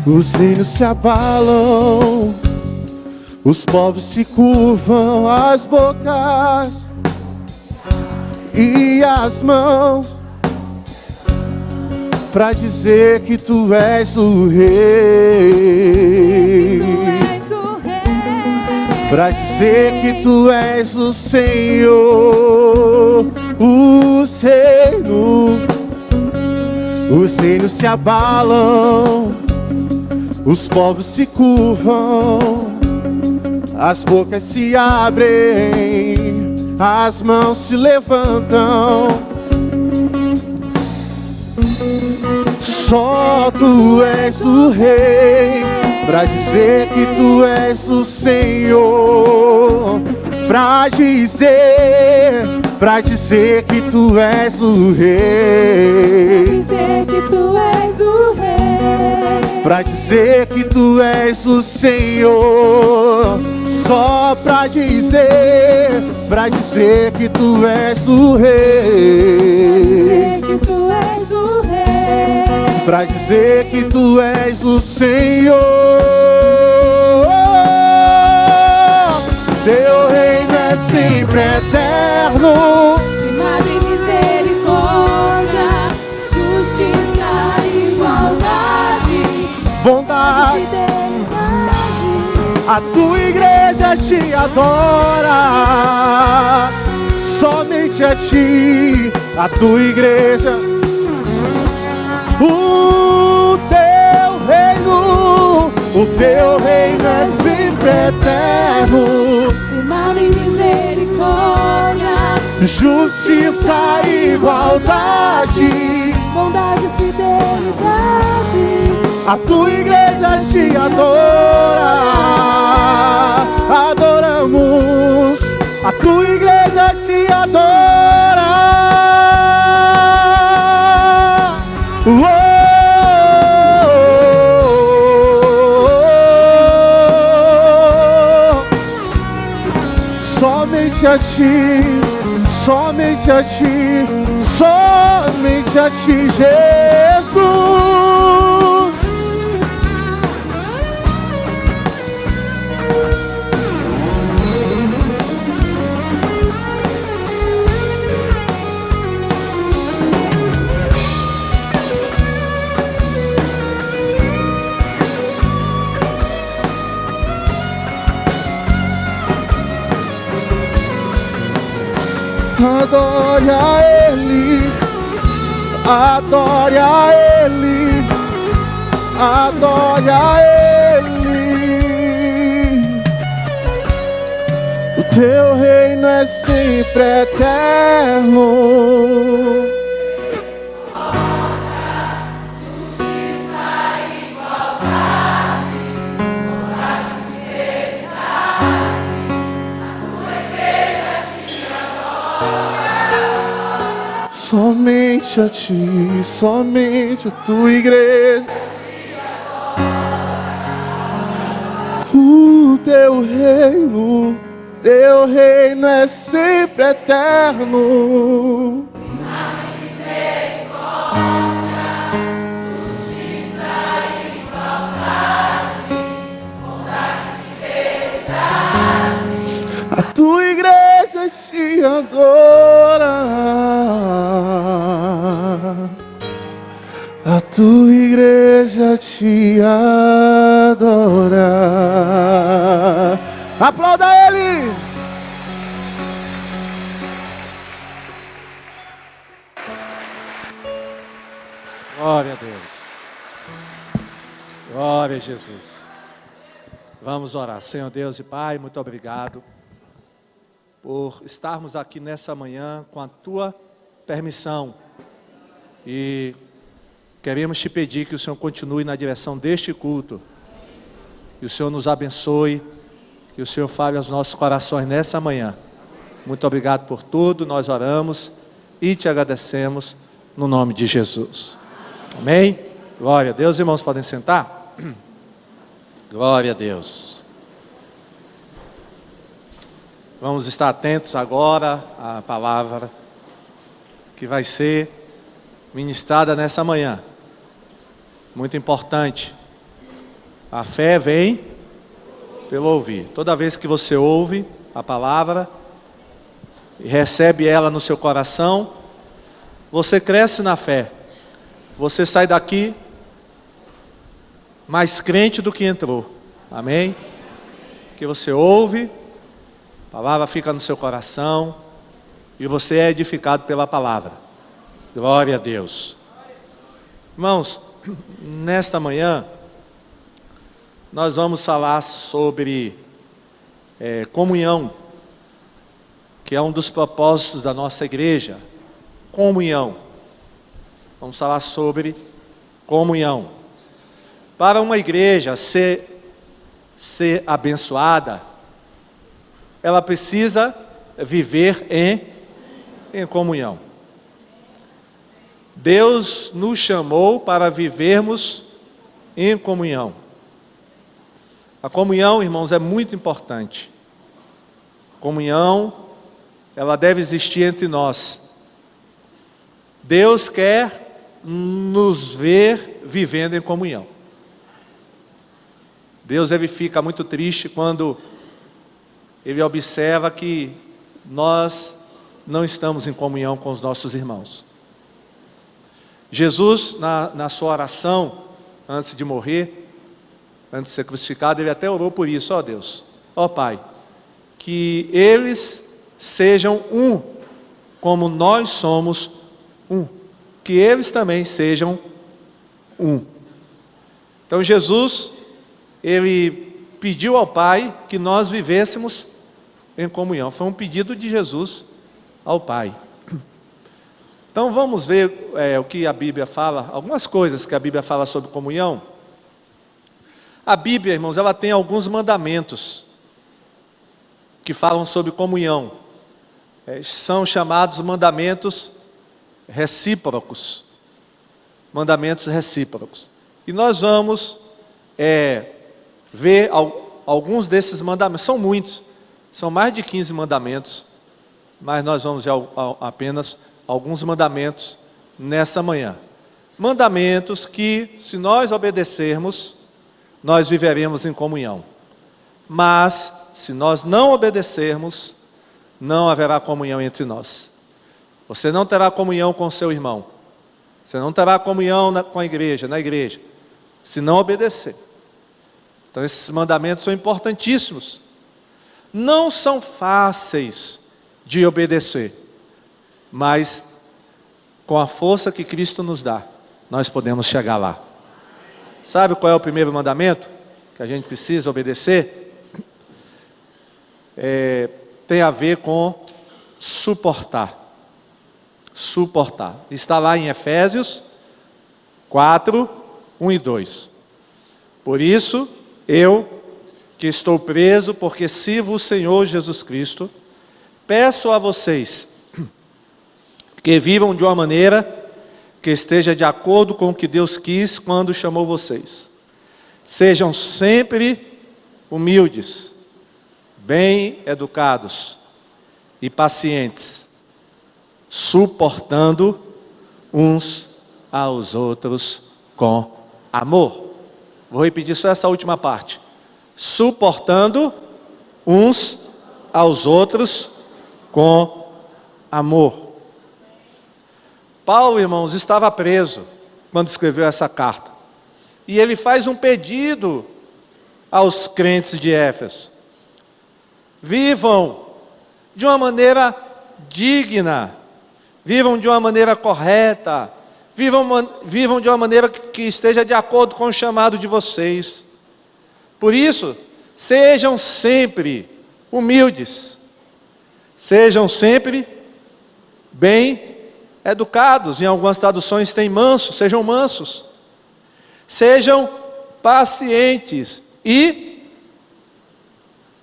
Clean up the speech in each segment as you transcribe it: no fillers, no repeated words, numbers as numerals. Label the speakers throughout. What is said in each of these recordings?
Speaker 1: Os reinos se abalam, os povos se curvam, as bocas e as mãos, pra dizer que tu és o rei. Pra dizer que tu és o Senhor. Os reinos se abalam, os povos se curvam, as bocas se abrem, as mãos se levantam. Só tu és o rei, pra dizer que tu és o Senhor. Pra dizer que tu és o rei.
Speaker 2: Pra dizer que tu és o rei.
Speaker 1: Pra dizer que tu és o Senhor. Só pra dizer que tu és o rei.
Speaker 2: Pra dizer que tu és o rei.
Speaker 1: Pra dizer que tu és o Senhor. Teu reino é sempre eterno,
Speaker 2: Primado em misericórdia, justiça, igualdade,
Speaker 1: bondade.
Speaker 2: fidelidade.
Speaker 1: A tua igreja te adora, somente a ti, a tua igreja. O teu reino é sempre eterno,
Speaker 2: Firmado em misericórdia,
Speaker 1: justiça e igualdade.
Speaker 2: bondade e fidelidade.
Speaker 1: A tua igreja te adora, adoramos. A tua igreja te adora. Somente a ti, somente a ti, somente a ti, Jesus. Adore a Ele, adore a Ele, adore a Ele. O teu reino é sempre eterno. Somente a ti, somente a tua igreja. O teu reino é sempre eterno. A tua igreja te adora. A tua igreja te adora. Aplauda Ele. Glória a Deus. Glória a Jesus. Vamos orar. Senhor Deus e Pai, muito obrigado por estarmos aqui nessa manhã com a Tua permissão. E queremos Te pedir que o Senhor continue na direção deste culto. Que o Senhor nos abençoe. Que o Senhor fale aos nossos corações nessa manhã. Muito obrigado por tudo. Nós oramos e Te agradecemos no nome de Jesus. Amém? Glória a Deus. Irmãos, podem sentar? Glória a Deus. Vamos estar atentos agora à palavra que vai ser ministrada nessa manhã. Muito importante. A fé vem pelo ouvir. Toda vez que você ouve a palavra e recebe ela no seu coração, você cresce na fé. Você sai daqui mais crente do que entrou. Amém? Que você ouve, a palavra fica no seu coração e você é edificado pela palavra. Glória a Deus. Irmãos, nesta manhã nós vamos falar sobre comunhão, que é um dos propósitos da nossa igreja. Comunhão. Vamos falar sobre comunhão. Para uma igreja ser abençoada, ela precisa viver em comunhão. Deus nos chamou para vivermos em comunhão. A comunhão, irmãos, é muito importante. A comunhão, ela deve existir entre nós. Deus quer nos ver vivendo em comunhão. Deus fica muito triste quando Ele observa que nós não estamos em comunhão com os nossos irmãos. Jesus, na sua oração, antes de morrer, antes de ser crucificado, Ele até orou por isso. Ó Deus, ó Pai, que eles sejam um, como nós somos um. Que eles também sejam um. Então Jesus, Ele pediu ao Pai que nós vivêssemos em comunhão. Foi um pedido de Jesus ao Pai. Então vamos ver o que a Bíblia fala, algumas coisas que a Bíblia fala sobre comunhão. A Bíblia, irmãos, ela tem alguns mandamentos que falam sobre comunhão. São chamados mandamentos recíprocos. Mandamentos recíprocos. E nós vamos ver alguns desses mandamentos. São muitos, são mais de 15 mandamentos, mas nós vamos ver apenas alguns mandamentos nessa manhã. Mandamentos que, se nós obedecermos, nós viveremos em comunhão. Mas, se nós não obedecermos, não haverá comunhão entre nós. Você não terá comunhão com seu irmão. Você não terá comunhão com a igreja, na igreja, se não obedecer. Então esses mandamentos são importantíssimos. Não são fáceis de obedecer, mas com a força que Cristo nos dá, nós podemos chegar lá. Sabe qual é o primeiro mandamento que a gente precisa obedecer? Tem a ver com suportar. Suportar. Está lá em Efésios 4, 1 e 2. Por isso, eu, que estou preso porque sirvo o Senhor Jesus Cristo, peço a vocês que vivam de uma maneira que esteja de acordo com o que Deus quis quando chamou vocês. Sejam sempre humildes, bem educados e pacientes, suportando uns aos outros com amor. Vou repetir só essa última parte. Suportando uns aos outros com amor. Paulo, irmãos, estava preso quando escreveu essa carta. E ele faz um pedido aos crentes de Éfeso. Vivam de uma maneira digna. Vivam de uma maneira correta. Vivam de uma maneira que esteja de acordo com o chamado de vocês. Por isso, sejam sempre humildes. Sejam sempre bem educados. Em algumas traduções tem mansos. Sejam mansos. Sejam pacientes e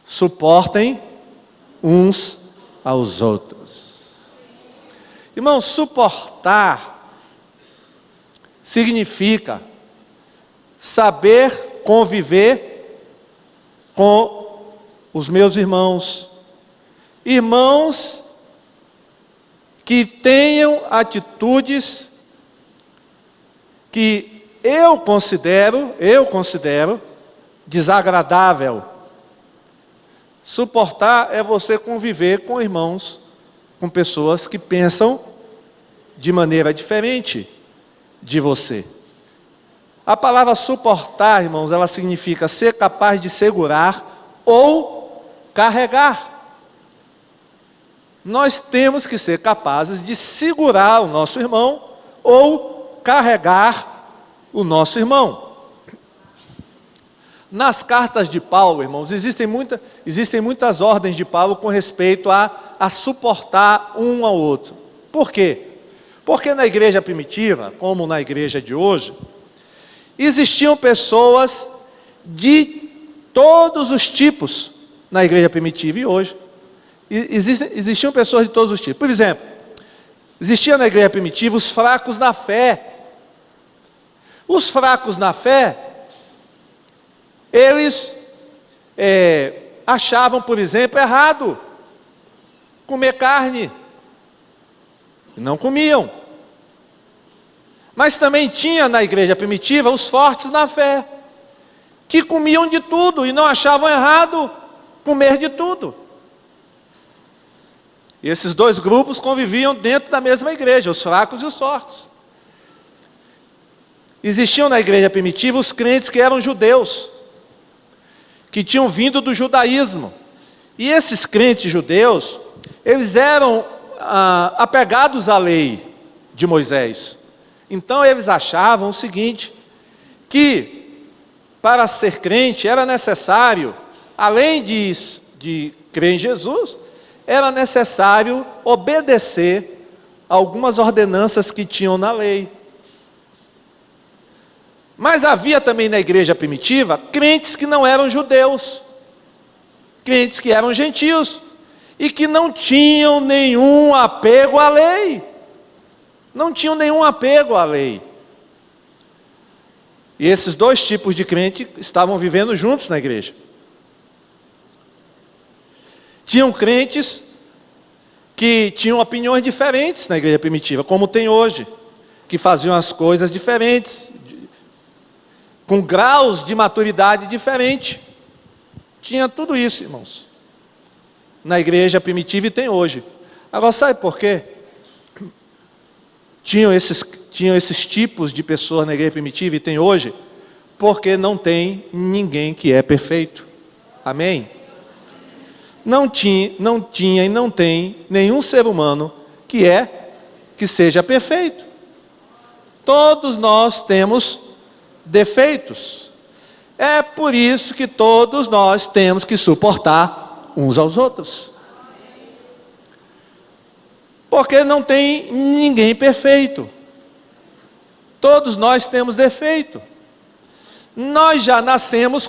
Speaker 1: suportem uns aos outros. Irmãos, suportar significa saber conviver com os meus irmãos. Irmãos que tenham atitudes que eu considero desagradável. Suportar é você conviver com irmãos, com pessoas que pensam de maneira diferente de você. A palavra suportar, irmãos, ela significa ser capaz de segurar ou carregar. Nós temos que ser capazes de segurar o nosso irmão ou carregar o nosso irmão. Nas cartas de Paulo, irmãos, existem muitas ordens de Paulo com respeito a suportar um ao outro. Por quê? Porque na igreja primitiva, como na igreja de hoje, existiam pessoas de todos os tipos na igreja primitiva e hoje. Existiam pessoas de todos os tipos. Por exemplo, existia na igreja primitiva os fracos na fé. Os fracos na fé, eles achavam, por exemplo, errado comer carne. E não comiam. Mas também tinha na igreja primitiva os fortes na fé, que comiam de tudo e não achavam errado comer de tudo. E esses dois grupos conviviam dentro da mesma igreja, os fracos e os fortes. Existiam na igreja primitiva os crentes que eram judeus, que tinham vindo do judaísmo. E esses crentes judeus, eles eram apegados à lei de Moisés. Então eles achavam o seguinte, que para ser crente era necessário, além de crer em Jesus, era necessário obedecer algumas ordenanças que tinham na lei. Mas havia também na igreja primitiva crentes que não eram judeus, crentes que eram gentios e que não tinham nenhum apego à lei. Não tinham nenhum apego à lei. E esses dois tipos de crente estavam vivendo juntos na igreja. Tinham crentes que tinham opiniões diferentes na igreja primitiva, como tem hoje, que faziam as coisas diferentes, com graus de maturidade diferentes. Tinha tudo isso, irmãos, na igreja primitiva e tem hoje. Agora, sabe por quê? Tinham esses tipos de pessoas na igreja primitiva e tem hoje, porque não tem ninguém que é perfeito. Amém? Não tinha e não tem nenhum ser humano que seja perfeito. Todos nós temos defeitos. É por isso que todos nós temos que suportar uns aos outros. Porque não tem ninguém perfeito. Todos nós temos defeito. Nós já nascemos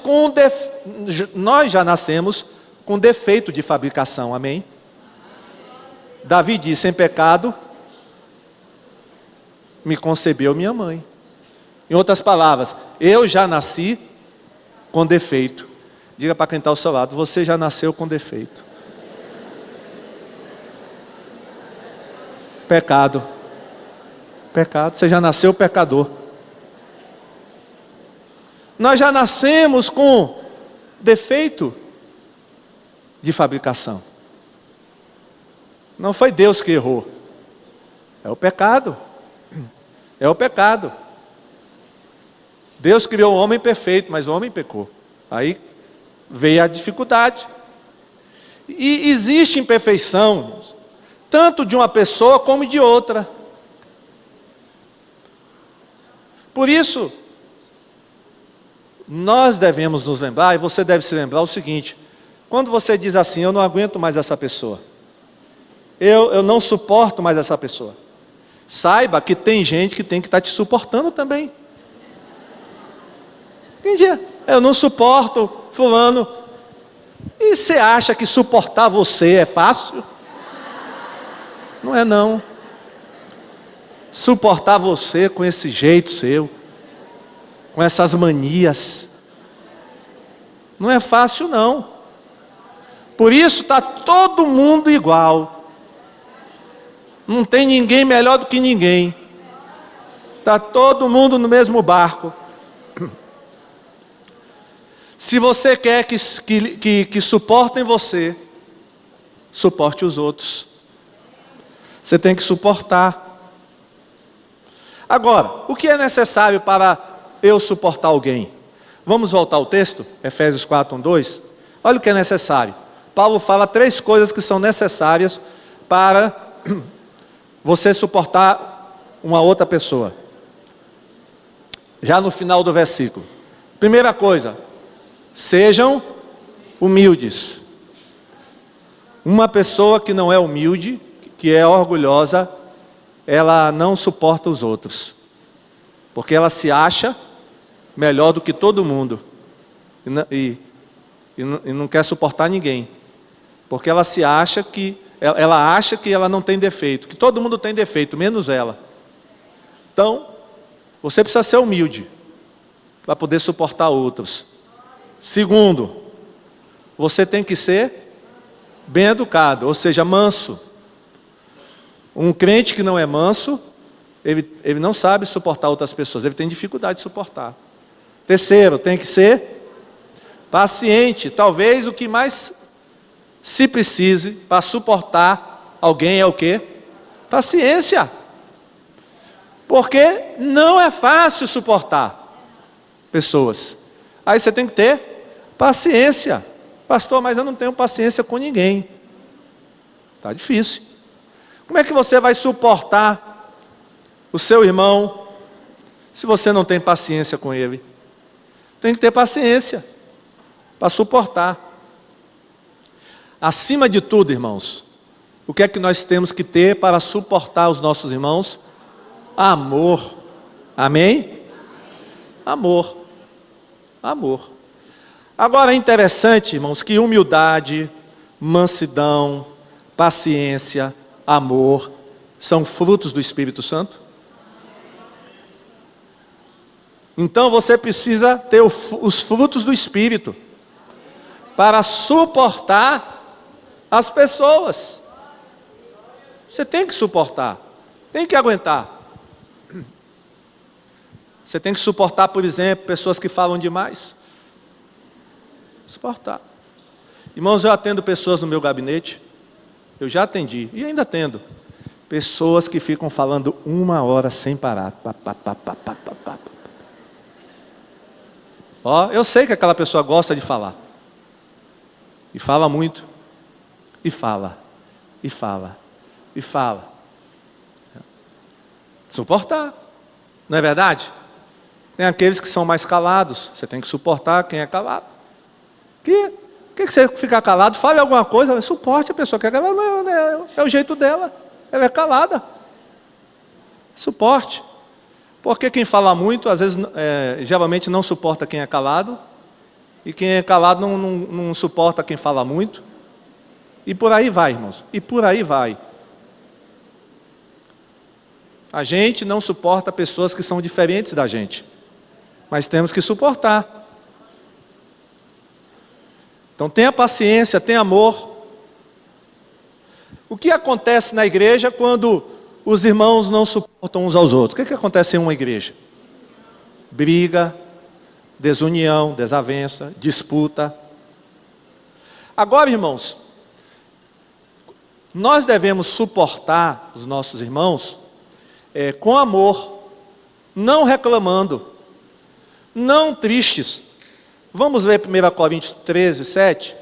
Speaker 1: com defeito de fabricação, amém? Davi disse, sem pecado me concebeu minha mãe. Em outras palavras, eu já nasci com defeito. Diga para quem está ao seu lado, você já nasceu com defeito. Pecado. Pecado, você já nasceu pecador. Nós já nascemos com defeito de fabricação. Não foi Deus que errou. É o pecado. É o pecado. Deus criou o homem perfeito, mas o homem pecou. Aí veio a dificuldade. E existe imperfeição, tanto de uma pessoa como de outra. Por isso, nós devemos nos lembrar, e você deve se lembrar o seguinte: quando você diz assim, eu não aguento mais essa pessoa, eu não suporto mais essa pessoa, saiba que tem gente que tem que estar te suportando também. Entendi? Eu não suporto fulano. E você acha que suportar você é fácil? Não é não. Suportar você com esse jeito seu, com essas manias, não é fácil não. Por isso está todo mundo igual. Não tem ninguém melhor do que ninguém. Está todo mundo no mesmo barco. Se você quer que suportem você, suporte os outros. Você tem que suportar. Agora, o que é necessário para eu suportar alguém? Vamos voltar ao texto, Efésios 4, 1, 2. Olha o que é necessário. Paulo fala 3 coisas que são necessárias para você suportar uma outra pessoa. Já no final do versículo. Primeira coisa, sejam humildes. Uma pessoa que não é humilde, que é orgulhosa, ela não suporta os outros. Porque ela se acha melhor do que todo mundo. E não quer suportar ninguém. Porque ela se acha que, ela acha que ela não tem defeito. Que todo mundo tem defeito, menos ela. Então, você precisa ser humilde para poder suportar outros. Segundo, você tem que ser bem educado, ou seja, manso. Um crente que não é manso, ele não sabe suportar outras pessoas, ele tem dificuldade de suportar. Terceiro, tem que ser paciente. Talvez o que mais se precise para suportar alguém é o quê? Paciência. Porque não é fácil suportar pessoas. Aí você tem que ter paciência. Pastor, mas eu não tenho paciência com ninguém. Está difícil. Como é que você vai suportar o seu irmão se você não tem paciência com ele? Tem que ter paciência para suportar. Acima de tudo, irmãos, o que é que nós temos que ter para suportar os nossos irmãos? Amor. Amém? Amor. Amor. Agora é interessante, irmãos, que humildade, mansidão, paciência, amor, são frutos do Espírito Santo. Então você precisa ter os frutos do Espírito para suportar as pessoas. Você tem que suportar, tem que aguentar. Você tem que suportar, por exemplo, pessoas que falam demais. Suportar. Irmãos, eu atendo pessoas no meu gabinete, eu já atendi, e ainda atendo, pessoas que ficam falando 1 hora sem parar. Ó, eu sei que aquela pessoa gosta de falar. E fala muito. E fala. E fala. E fala. Suportar. Não é verdade? Tem aqueles que são mais calados. Você tem que suportar quem é calado. Que você ficar calado? Fale alguma coisa, suporte a pessoa que é calada. É o jeito dela. Ela é calada. Suporte. Porque quem fala muito, às vezes, geralmente não suporta quem é calado. E quem é calado não suporta quem fala muito. E por aí vai, irmãos. E por aí vai. A gente não suporta pessoas que são diferentes da gente. Mas temos que suportar. Então tenha paciência, tenha amor. O que acontece na igreja quando os irmãos não suportam uns aos outros? O que acontece em uma igreja? Briga, desunião, desavença, disputa. Agora, irmãos, nós devemos suportar os nossos irmãos com amor, não reclamando, não tristes. Vamos ver 1 Coríntios 13, 7.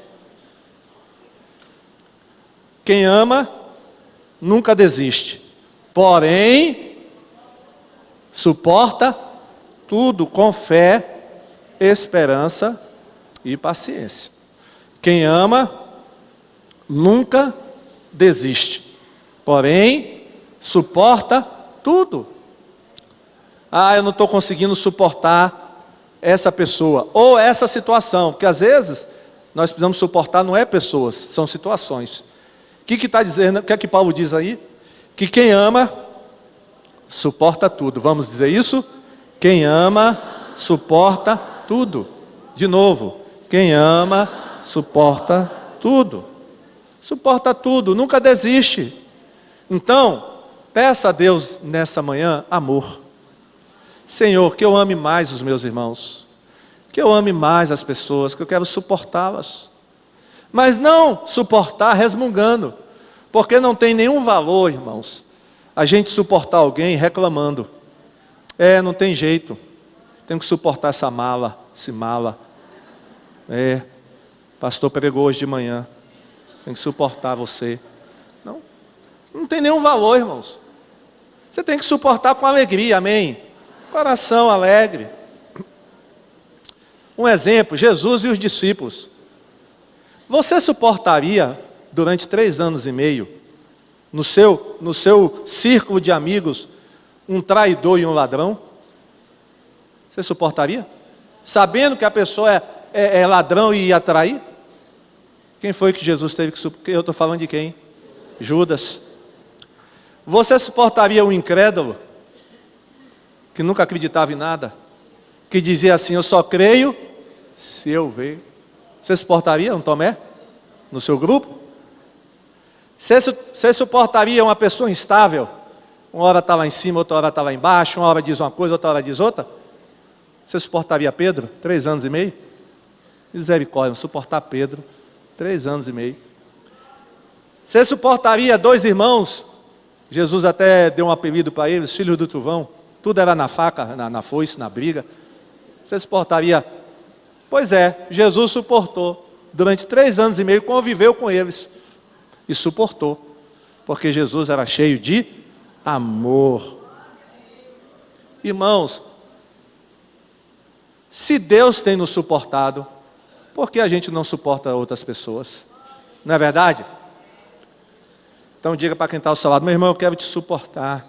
Speaker 1: Quem ama, nunca desiste. Porém, suporta tudo com fé, esperança e paciência. Quem ama, nunca desiste. Porém, suporta tudo. Ah, eu não estou conseguindo suportar essa pessoa, ou essa situação, porque às vezes nós precisamos suportar, não é pessoas, são situações. O que está dizendo, o que é que Paulo diz aí? Que quem ama, suporta tudo. Vamos dizer isso? Quem ama, suporta tudo. De novo, quem ama, suporta tudo. Suporta tudo, nunca desiste. Então, peça a Deus nessa manhã amor. Senhor, que eu ame mais os meus irmãos, que eu ame mais as pessoas, que eu quero suportá-las. Mas não suportar resmungando, porque não tem nenhum valor, irmãos, a gente suportar alguém reclamando. Não tem jeito, tenho que suportar essa mala, esse mala. Pastor pregou hoje de manhã, tem que suportar você. Não tem nenhum valor, irmãos. Você tem que suportar com alegria, amém? Coração alegre. Um exemplo, Jesus e os discípulos. Você suportaria, durante 3 anos e meio, no seu círculo de amigos, um traidor e um ladrão? Você suportaria? Sabendo que a pessoa é ladrão e ia trair? Quem foi que Jesus teve que suportar? Eu estou falando de quem? Judas. Você suportaria um incrédulo, que nunca acreditava em nada, que dizia assim, eu só creio se eu ver? Você suportaria um Tomé no seu grupo? Você suportaria uma pessoa instável? Uma hora está lá em cima, outra hora está lá embaixo, uma hora diz uma coisa, outra hora diz outra? Você suportaria Pedro? 3 anos e meio? Misericórdia, suportar Pedro, 3 anos e meio. Você suportaria 2 irmãos? Jesus até deu um apelido para eles, filhos do trovão. Tudo era na faca, na foice, na briga. Você suportaria? Pois é, Jesus suportou. Durante 3 anos e meio conviveu com eles. E suportou. Porque Jesus era cheio de amor. Irmãos, se Deus tem nos suportado, por que a gente não suporta outras pessoas? Não é verdade? Então diga para quem está ao seu lado, meu irmão, eu quero te suportar.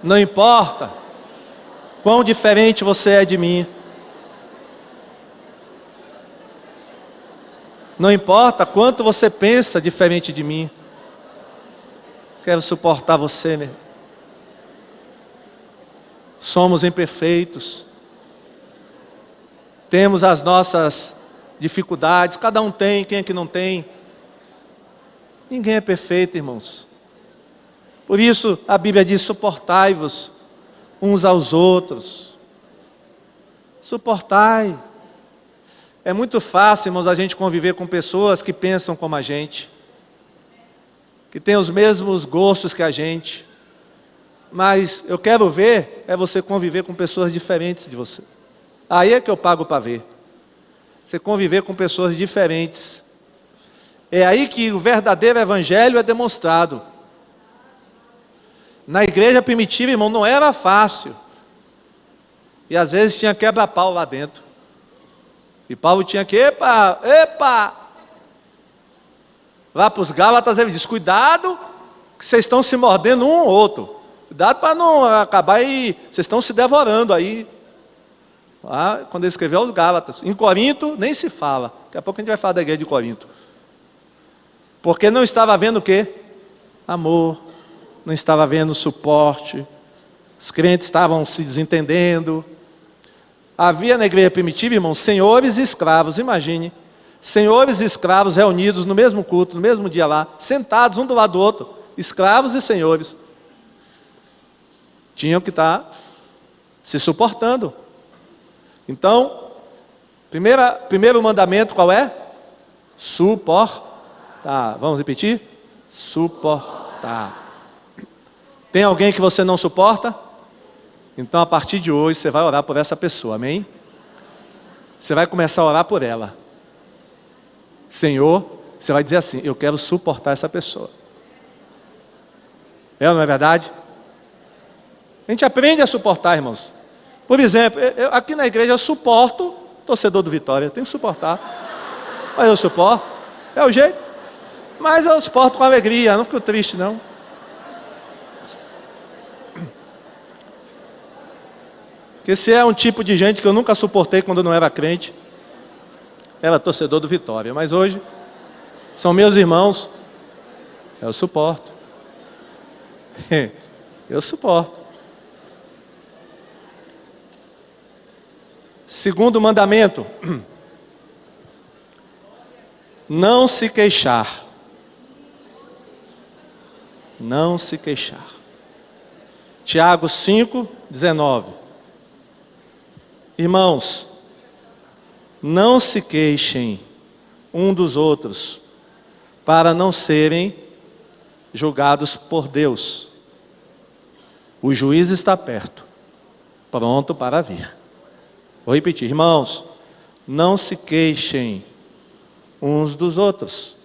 Speaker 1: Não importa quão diferente você é de mim. Não importa quanto você pensa diferente de mim. Quero suportar você, meu. Somos imperfeitos. Temos as nossas dificuldades, cada um tem, quem é que não tem? Ninguém é perfeito, irmãos. Por isso a Bíblia diz, suportai-vos uns aos outros. Suportai. É muito fácil, irmãos, a gente conviver com pessoas que pensam como a gente, que têm os mesmos gostos que a gente. Mas eu quero ver, você conviver com pessoas diferentes de você. Aí é que eu pago para ver. Você conviver com pessoas diferentes. É aí que o verdadeiro evangelho é demonstrado. Na igreja primitiva, irmão, não era fácil. E às vezes tinha quebra-pau lá dentro. E Paulo tinha que, epa! Lá para os Gálatas ele diz, cuidado, que vocês estão se mordendo um ou outro. Cuidado para não acabar aí, vocês estão se devorando aí. Lá, quando ele escreveu aos Gálatas. Em Corinto, nem se fala. Daqui a pouco a gente vai falar da igreja de Corinto. Porque não estava havendo o quê? Amor. Não estava havendo suporte. Os crentes estavam se desentendendo. Havia na igreja primitiva, irmãos, senhores e escravos. Imagine. Senhores e escravos reunidos no mesmo culto, no mesmo dia lá. Sentados um do lado do outro. Escravos e senhores. Tinham que estar se suportando. Então, primeiro mandamento qual é? Suportar. Vamos repetir? Suportar. Tem alguém que você não suporta? Então, a partir de hoje, você vai orar por essa pessoa, amém? Você vai começar a orar por ela. Senhor, você vai dizer assim, eu quero suportar essa pessoa. Não é verdade? A gente aprende a suportar, irmãos. Por exemplo, aqui na igreja eu suporto torcedor do Vitória, eu tenho que suportar. Mas eu suporto, é o jeito. Mas eu suporto com alegria, não fico triste não. Porque se é um tipo de gente que eu nunca suportei quando não era crente, era torcedor do Vitória. Mas hoje, são meus irmãos, eu suporto. Eu suporto. Segundo mandamento, não se queixar. Não se queixar. Tiago 5:19. Irmãos, não se queixem um dos outros, para não serem julgados por Deus. O juiz está perto, pronto para vir. Vou repetir, irmãos, não se queixem uns dos outros.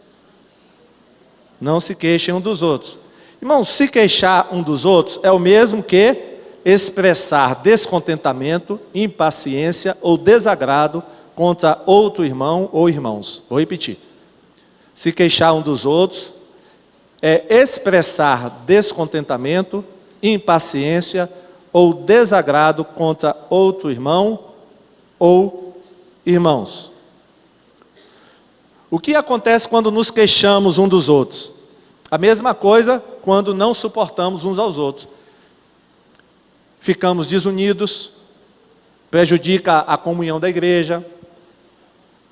Speaker 1: Não se queixem um dos outros. Irmãos, se queixar um dos outros é o mesmo que expressar descontentamento, impaciência ou desagrado contra outro irmão ou irmãos. Vou repetir. Se queixar um dos outros é expressar descontentamento, impaciência ou desagrado contra outro irmão ou irmãos. O que acontece quando nos queixamos um dos outros? A mesma coisa quando não suportamos uns aos outros. Ficamos desunidos, prejudica a comunhão da igreja,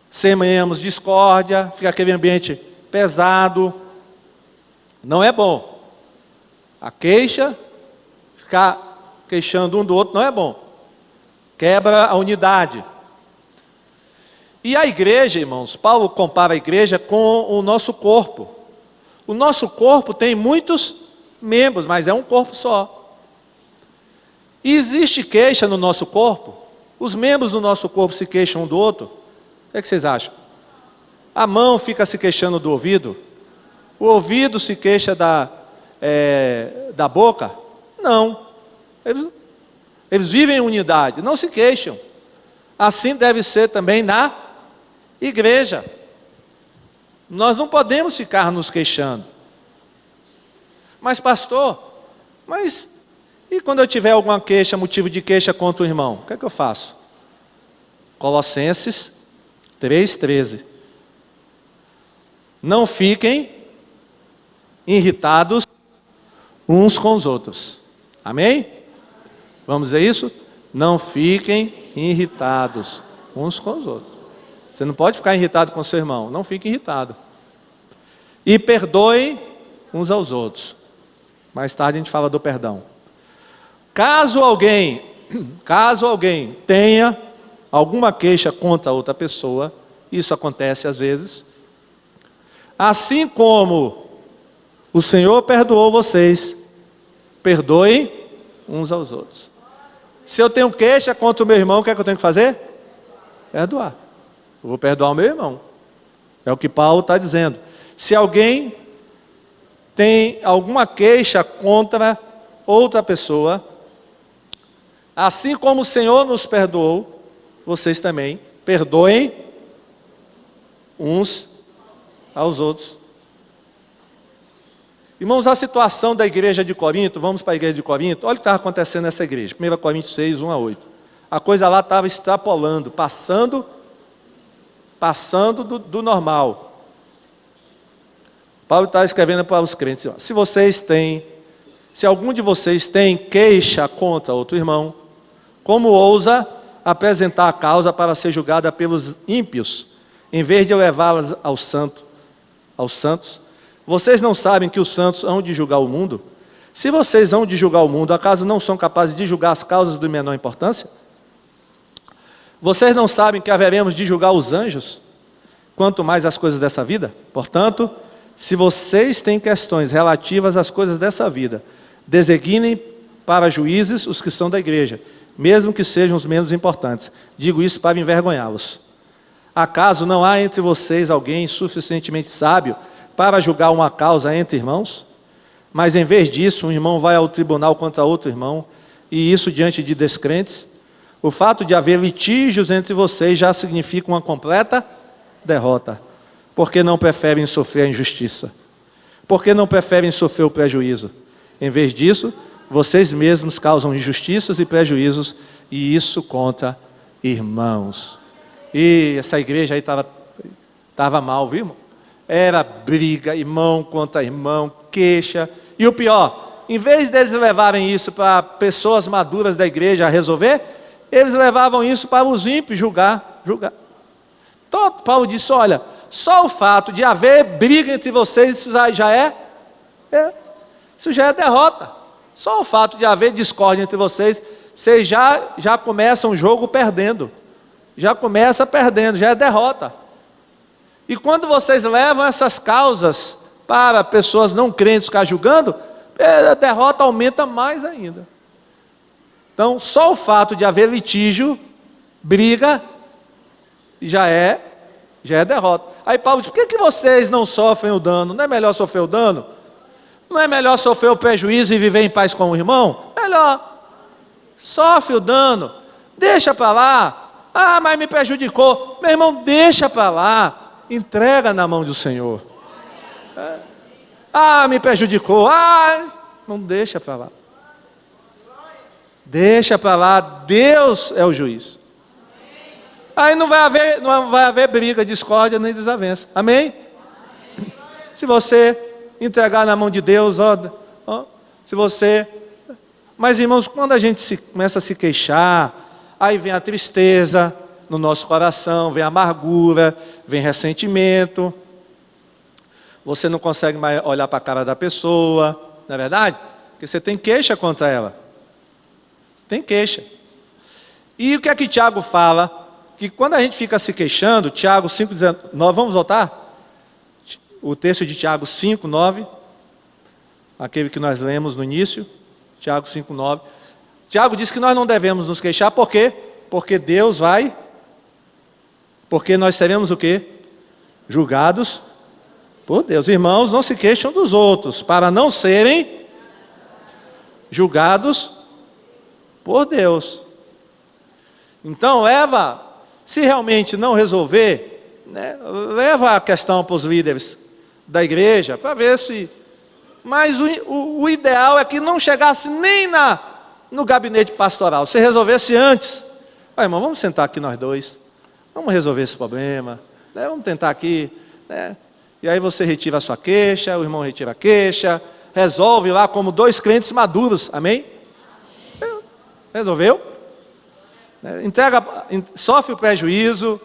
Speaker 1: semeamos discórdia, fica aquele ambiente pesado. Não é bom. A queixa, ficar queixando um do outro, não é bom. Quebra a unidade. E a igreja, irmãos, Paulo compara a igreja com o nosso corpo. O nosso corpo tem muitos membros, mas é um corpo só. E existe queixa no nosso corpo? Os membros do nosso corpo se queixam um do outro? O que vocês acham? A mão fica se queixando do ouvido? O ouvido se queixa da boca? Não. Eles vivem em unidade, não se queixam. Assim deve ser também na igreja. Nós não podemos ficar nos queixando. Mas pastor, e quando eu tiver alguma queixa, motivo de queixa contra o irmão? O que é que eu faço? Colossenses 3:13. Não fiquem irritados uns com os outros. Amém? Vamos dizer isso? Não fiquem irritados uns com os outros. Você não pode ficar irritado com seu irmão. Não fique irritado. E perdoem uns aos outros. Mais tarde a gente fala do perdão. Caso alguém tenha alguma queixa contra outra pessoa, isso acontece às vezes, assim como o Senhor perdoou vocês, perdoem uns aos outros. Se eu tenho queixa contra o meu irmão, o que é que eu tenho que fazer? Perdoar. Eu vou perdoar o meu irmão. É o que Paulo está dizendo. Se alguém tem alguma queixa contra outra pessoa, assim como o Senhor nos perdoou, vocês também perdoem uns aos outros. Irmãos, a situação da igreja de Corinto, vamos para a igreja de Corinto, olha o que estava acontecendo nessa igreja, 1 Coríntios 6, 1-8. A coisa lá estava extrapolando, passando do normal. Paulo está escrevendo para os crentes: se algum de vocês tem queixa contra outro irmão, como ousa apresentar a causa para ser julgada pelos ímpios, em vez de levá-las aos santos? Vocês não sabem que os santos hão de julgar o mundo? Se vocês hão de julgar o mundo, acaso não são capazes de julgar as causas de menor importância? Vocês não sabem que haveremos de julgar os anjos, quanto mais as coisas dessa vida? Portanto, se vocês têm questões relativas às coisas dessa vida, designem para juízes os que são da igreja, mesmo que sejam os menos importantes. Digo isso para envergonhá-los. Acaso não há entre vocês alguém suficientemente sábio para julgar uma causa entre irmãos? Mas em vez disso, um irmão vai ao tribunal contra outro irmão, e isso diante de descrentes. O fato de haver litígios entre vocês já significa uma completa derrota. Por que não preferem sofrer a injustiça? Por que não preferem sofrer o prejuízo? Em vez disso, vocês mesmos causam injustiças e prejuízos, e isso contra irmãos. E essa igreja aí estava mal, viu? Era briga, irmão contra irmão, queixa. E o pior, em vez deles levarem isso para pessoas maduras da igreja a resolver, eles levavam isso para os ímpios julgar. Paulo disse: olha, só o fato de haver briga entre vocês, isso já é derrota. Só o fato de haver discórdia entre vocês, vocês já começam o jogo perdendo. Já começa perdendo, já é derrota. E quando vocês levam essas causas para pessoas não crentes ficar julgando, a derrota aumenta mais ainda. Então, só o fato de haver litígio, briga, já é derrota. Aí Paulo diz, por que vocês não sofrem o dano? Não é melhor sofrer o dano? Não é melhor sofrer o prejuízo e viver em paz com o irmão? Melhor. Sofre o dano, deixa para lá. Ah, mas me prejudicou. Meu irmão, deixa para lá. Entrega na mão do Senhor. Ah, me prejudicou. Ah, não deixa para lá. Deixa para lá, Deus é o juiz. Aí não vai haver briga, discórdia nem desavença. Amém? Se você entregar na mão de Deus, se você... Mas irmãos, quando a gente começa a se queixar, aí vem a tristeza no nosso coração, vem a amargura, vem ressentimento. Você não consegue mais olhar para a cara da pessoa, não é verdade? Porque você tem queixa contra ela. Tem queixa. E o que é que Tiago fala? Que quando a gente fica se queixando, Tiago 5,19, vamos voltar? O texto de Tiago 5,9, aquele que nós lemos no início, Tiago 5,9. Tiago diz que nós não devemos nos queixar, por quê? Porque Deus vai, porque nós seremos o quê? Julgados por Deus. Irmãos, não se queixam dos outros, para não serem julgados por Deus. Então, se realmente não resolver, né, leva a questão para os líderes da igreja, para ver se... Mas o ideal é que não chegasse nem no gabinete pastoral, se resolvesse antes. Irmão, vamos sentar aqui nós dois, vamos resolver esse problema, né, vamos tentar aqui, né, e aí você retira a sua queixa, o irmão retira a queixa, resolve lá como dois crentes maduros, amém? Resolveu? Sofre o prejuízo,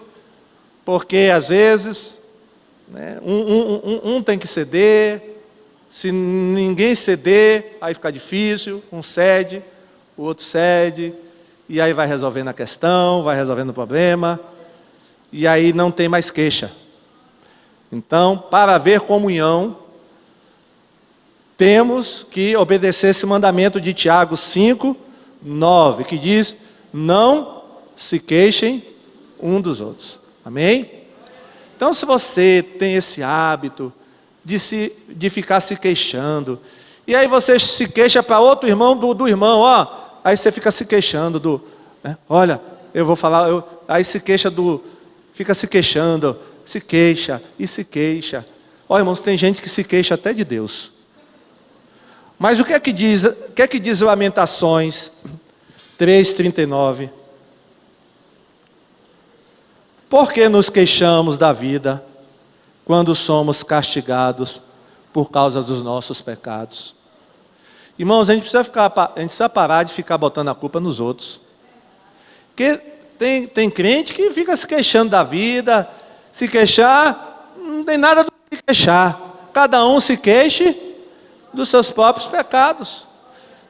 Speaker 1: porque às vezes, né, um tem que ceder. Se ninguém ceder, aí fica difícil, um cede, o outro cede, e aí vai resolvendo a questão, vai resolvendo o problema, e aí não tem mais queixa. Então, para haver comunhão, temos que obedecer esse mandamento de Tiago 5,9, que diz, não se queixem um dos outros. Amém? Então, se você tem esse hábito de ficar se queixando, e aí você se queixa para outro irmão do irmão, aí você fica se queixando olha, eu vou falar, aí se queixa fica se queixando, se queixa e se queixa. Irmãos, tem gente que se queixa até de Deus. Mas o que é que diz Lamentações 3,39? Por que nos queixamos da vida quando somos castigados por causa dos nossos pecados? Irmãos, a gente precisa parar de ficar botando a culpa nos outros. Porque tem crente que fica se queixando da vida, se queixar, não tem nada do que queixar. Cada um se queixe dos seus próprios pecados.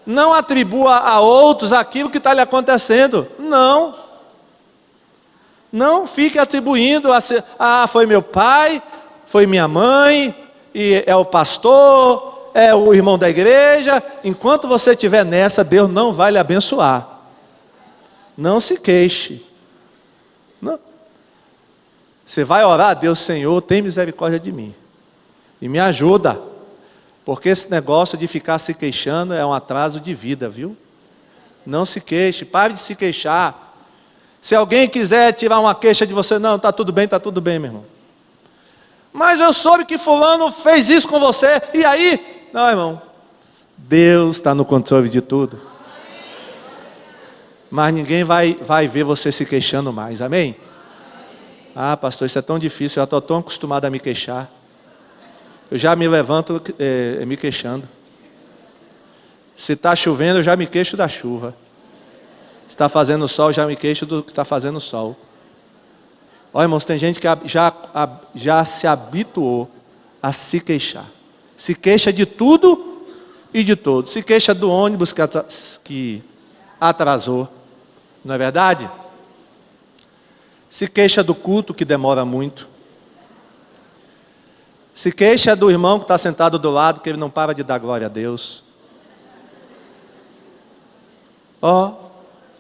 Speaker 1: Não atribua a outros aquilo que está lhe acontecendo. Não fique atribuindo foi meu pai, foi minha mãe, e é o pastor, é o irmão da igreja. Enquanto você estiver nessa, Deus não vai lhe abençoar. Não se queixe. Não. Você vai orar a Deus, Senhor, tem misericórdia de mim. E me ajuda. Porque esse negócio de ficar se queixando é um atraso de vida, viu? Não se queixe, pare de se queixar. Se alguém quiser tirar uma queixa de você, não, está tudo bem, meu irmão. Mas eu soube que fulano fez isso com você, e aí? Não, irmão, Deus está no controle de tudo. Mas ninguém vai ver você se queixando mais, amém? Ah, pastor, isso é tão difícil, eu estou tão acostumado a me queixar. Eu já me levanto me queixando. Se está chovendo, eu já me queixo da chuva. Se está fazendo sol, eu já me queixo do que está fazendo sol. Olha, irmãos, tem gente que já se habituou a se queixar. Se queixa de tudo e de todos. Se queixa do ônibus que atrasou, não é verdade? Se queixa do culto que demora muito. Se queixa do irmão que está sentado do lado, que ele não para de dar glória a Deus.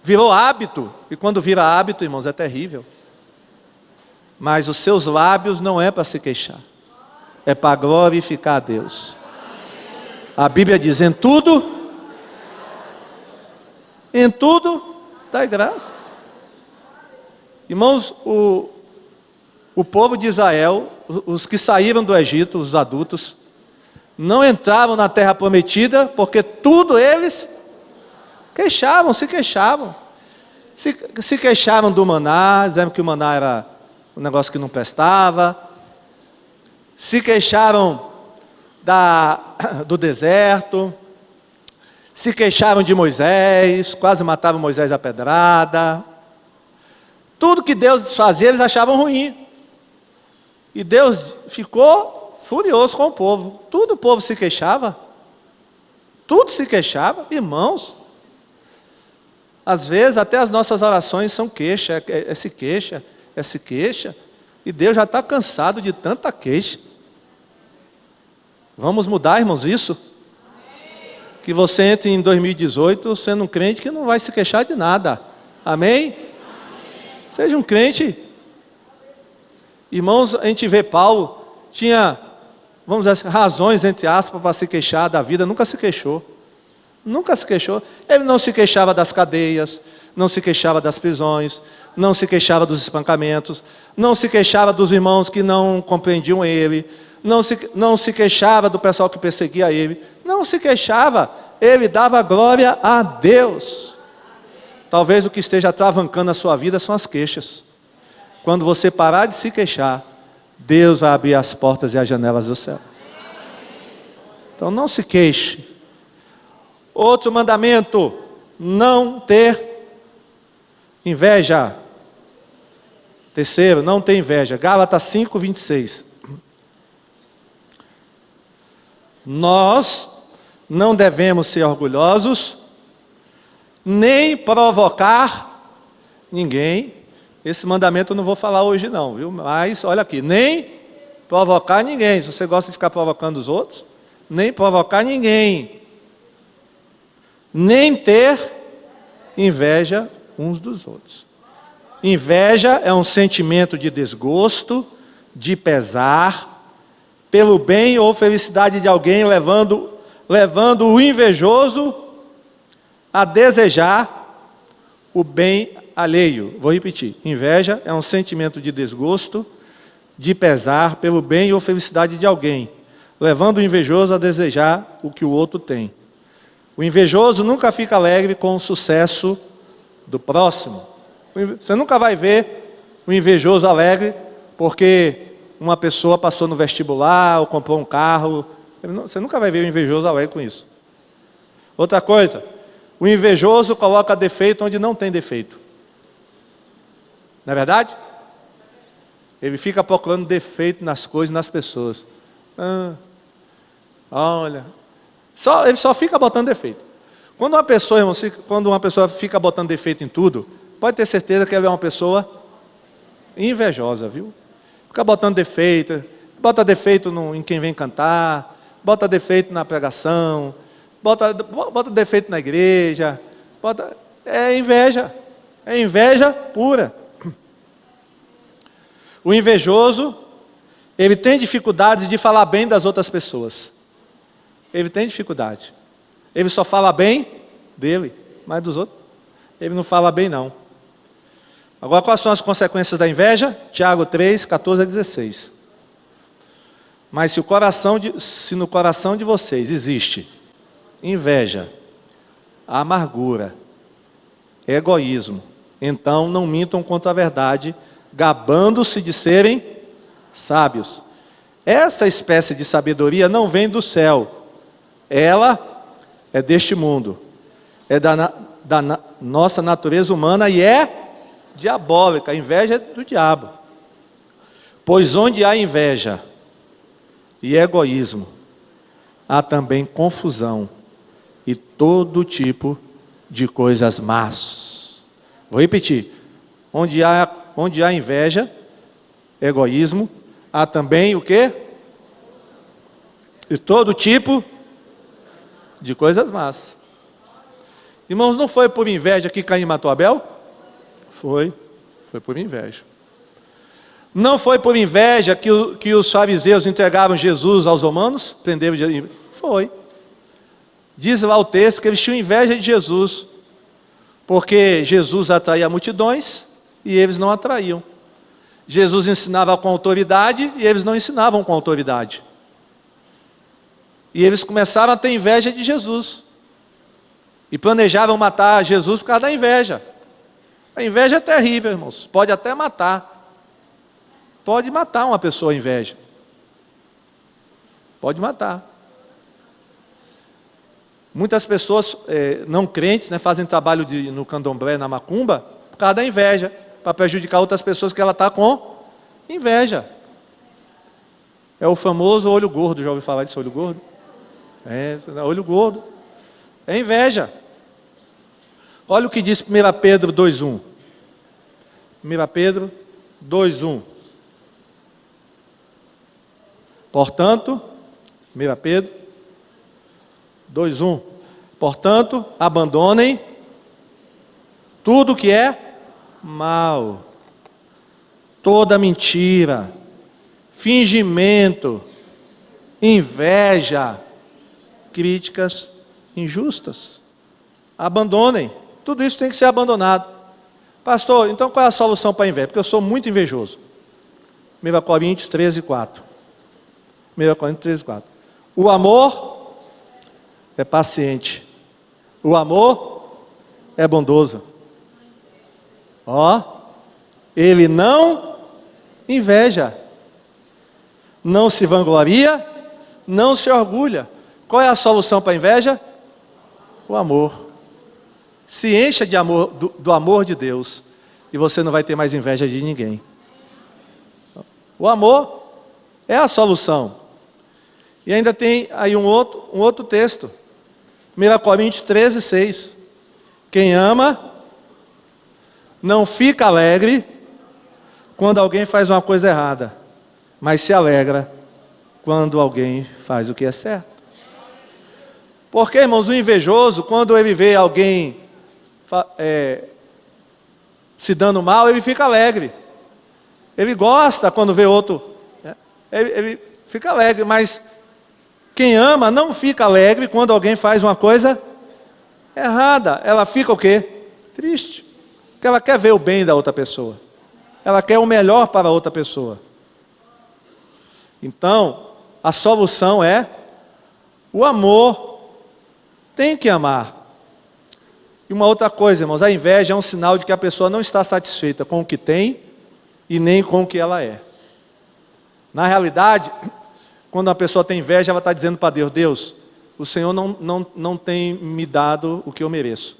Speaker 1: Virou hábito, e quando vira hábito, irmãos, é terrível. Mas os seus lábios não é para se queixar, é para glorificar a Deus. A Bíblia diz, em tudo, dai graças. Irmãos, o povo de Israel, os que saíram do Egito, os adultos, não entravam na terra prometida, porque tudo eles se queixavam. Se queixavam do maná, dizendo que o maná era um negócio que não prestava. Se queixaram do deserto. Se queixaram de Moisés, quase matavam Moisés a pedrada. Tudo que Deus fazia, eles achavam ruim. E Deus ficou furioso com o povo. Tudo o povo se queixava. Tudo se queixava. Irmãos, às vezes até as nossas orações são queixa. Se queixa. E Deus já está cansado de tanta queixa. Vamos mudar, irmãos, isso? Que você entre em 2018 sendo um crente que não vai se queixar de nada. Amém? Seja um crente. Irmãos, a gente vê Paulo, tinha, vamos dizer assim, razões, entre aspas, para se queixar da vida, nunca se queixou. Nunca se queixou. Ele não se queixava das cadeias, não se queixava das prisões, não se queixava dos espancamentos, não se queixava dos irmãos que não compreendiam ele, não se queixava do pessoal que perseguia ele, não se queixava, ele dava glória a Deus. Talvez o que esteja travancando a sua vida são as queixas. Quando você parar de se queixar, Deus vai abrir as portas e as janelas do céu. Então não se queixe. Outro mandamento, não ter inveja. Terceiro, não ter inveja. Gálatas 5:26. Nós não devemos ser orgulhosos, nem provocar ninguém. Esse mandamento eu não vou falar hoje não, viu? Mas, olha aqui, nem provocar ninguém. Se você gosta de ficar provocando os outros, nem provocar ninguém. Nem ter inveja uns dos outros. Inveja é um sentimento de desgosto, de pesar, pelo bem ou felicidade de alguém, levando o invejoso a desejar o bem alheio. Vou repetir. Inveja é um sentimento de desgosto, de pesar, pelo bem ou felicidade de alguém, levando o invejoso a desejar o que o outro tem. O invejoso nunca fica alegre com o sucesso do próximo. Você nunca vai ver o invejoso alegre porque uma pessoa passou no vestibular ou comprou um carro. Você nunca vai ver o invejoso alegre com isso. Outra coisa, o invejoso coloca defeito onde não tem defeito. Não é verdade? Ele fica procurando defeito nas coisas e nas pessoas. Olha, ele só fica botando defeito. Quando uma pessoa fica botando defeito em tudo, pode ter certeza que ela é uma pessoa invejosa, viu? Fica botando defeito, bota defeito em quem vem cantar, bota defeito na pregação, bota defeito na igreja, é inveja pura. O invejoso, ele tem dificuldades de falar bem das outras pessoas. Ele tem dificuldade. Ele só fala bem dele, mas dos outros, ele não fala bem não. Agora, quais são as consequências da inveja? Tiago 3, 14 a 16. Mas se no coração de vocês existe inveja, amargura, egoísmo, então não mintam contra a verdade, gabando-se de serem sábios. Essa espécie de sabedoria não vem do céu. Ela é deste mundo. É da nossa natureza humana e é diabólica. A inveja é do diabo. Pois onde há inveja e egoísmo, há também confusão e todo tipo de coisas más. Vou repetir. Onde há inveja, egoísmo, há também o quê? E todo tipo de coisas más. Irmãos, não foi por inveja que Caim matou Abel? Foi por inveja. Não foi por inveja que os fariseus entregaram Jesus aos romanos? Prenderam Jesus? Foi. Diz lá o texto que eles tinham inveja de Jesus, porque Jesus atraía multidões e eles não atraíam. Jesus ensinava com autoridade e eles não ensinavam com autoridade. E eles começaram a ter inveja de Jesus. E planejavam matar Jesus por causa da inveja. A inveja é terrível, irmãos. Pode até matar. Pode matar uma pessoa a inveja. Pode matar. Muitas pessoas não crentes, fazem trabalho no candomblé, na macumba, por causa da inveja, para prejudicar outras pessoas que ela está com inveja. É o famoso olho gordo. Já ouviu falar disso, olho gordo? Olho gordo. É inveja. Olha o que diz 1 Pedro 2:1. 1 Pedro 2:1. Portanto, 1 Pedro 2:1. Portanto, abandonem tudo que é mal, toda mentira, fingimento, inveja, críticas injustas. Abandonem. Tudo isso tem que ser abandonado. Pastor, então qual é a solução para a inveja? Porque eu sou muito invejoso. 1 Coríntios 13:4. 1 Coríntios 13:4. O amor é paciente. O amor é bondoso. Ele não inveja. Não se vangloria, não se orgulha. Qual é a solução para a inveja? O amor. Se encha de amor, do amor de Deus, e você não vai ter mais inveja de ninguém. O amor é a solução. E ainda tem aí um outro texto. 1 Coríntios 13:6. Quem ama não fica alegre quando alguém faz uma coisa errada, mas se alegra quando alguém faz o que é certo. Porque, irmãos, o invejoso, quando ele vê alguém se dando mal, ele fica alegre. Ele gosta quando vê outro. Ele fica alegre, mas quem ama não fica alegre quando alguém faz uma coisa errada. Ela fica o quê? Triste. Porque ela quer ver o bem da outra pessoa. Ela quer o melhor para a outra pessoa. Então, a solução é o amor. Tem que amar. E uma outra coisa, irmãos, a inveja é um sinal de que a pessoa não está satisfeita com o que tem e nem com o que ela é. Na realidade, quando uma pessoa tem inveja, ela está dizendo para Deus: Deus, o Senhor não tem me dado o que eu mereço.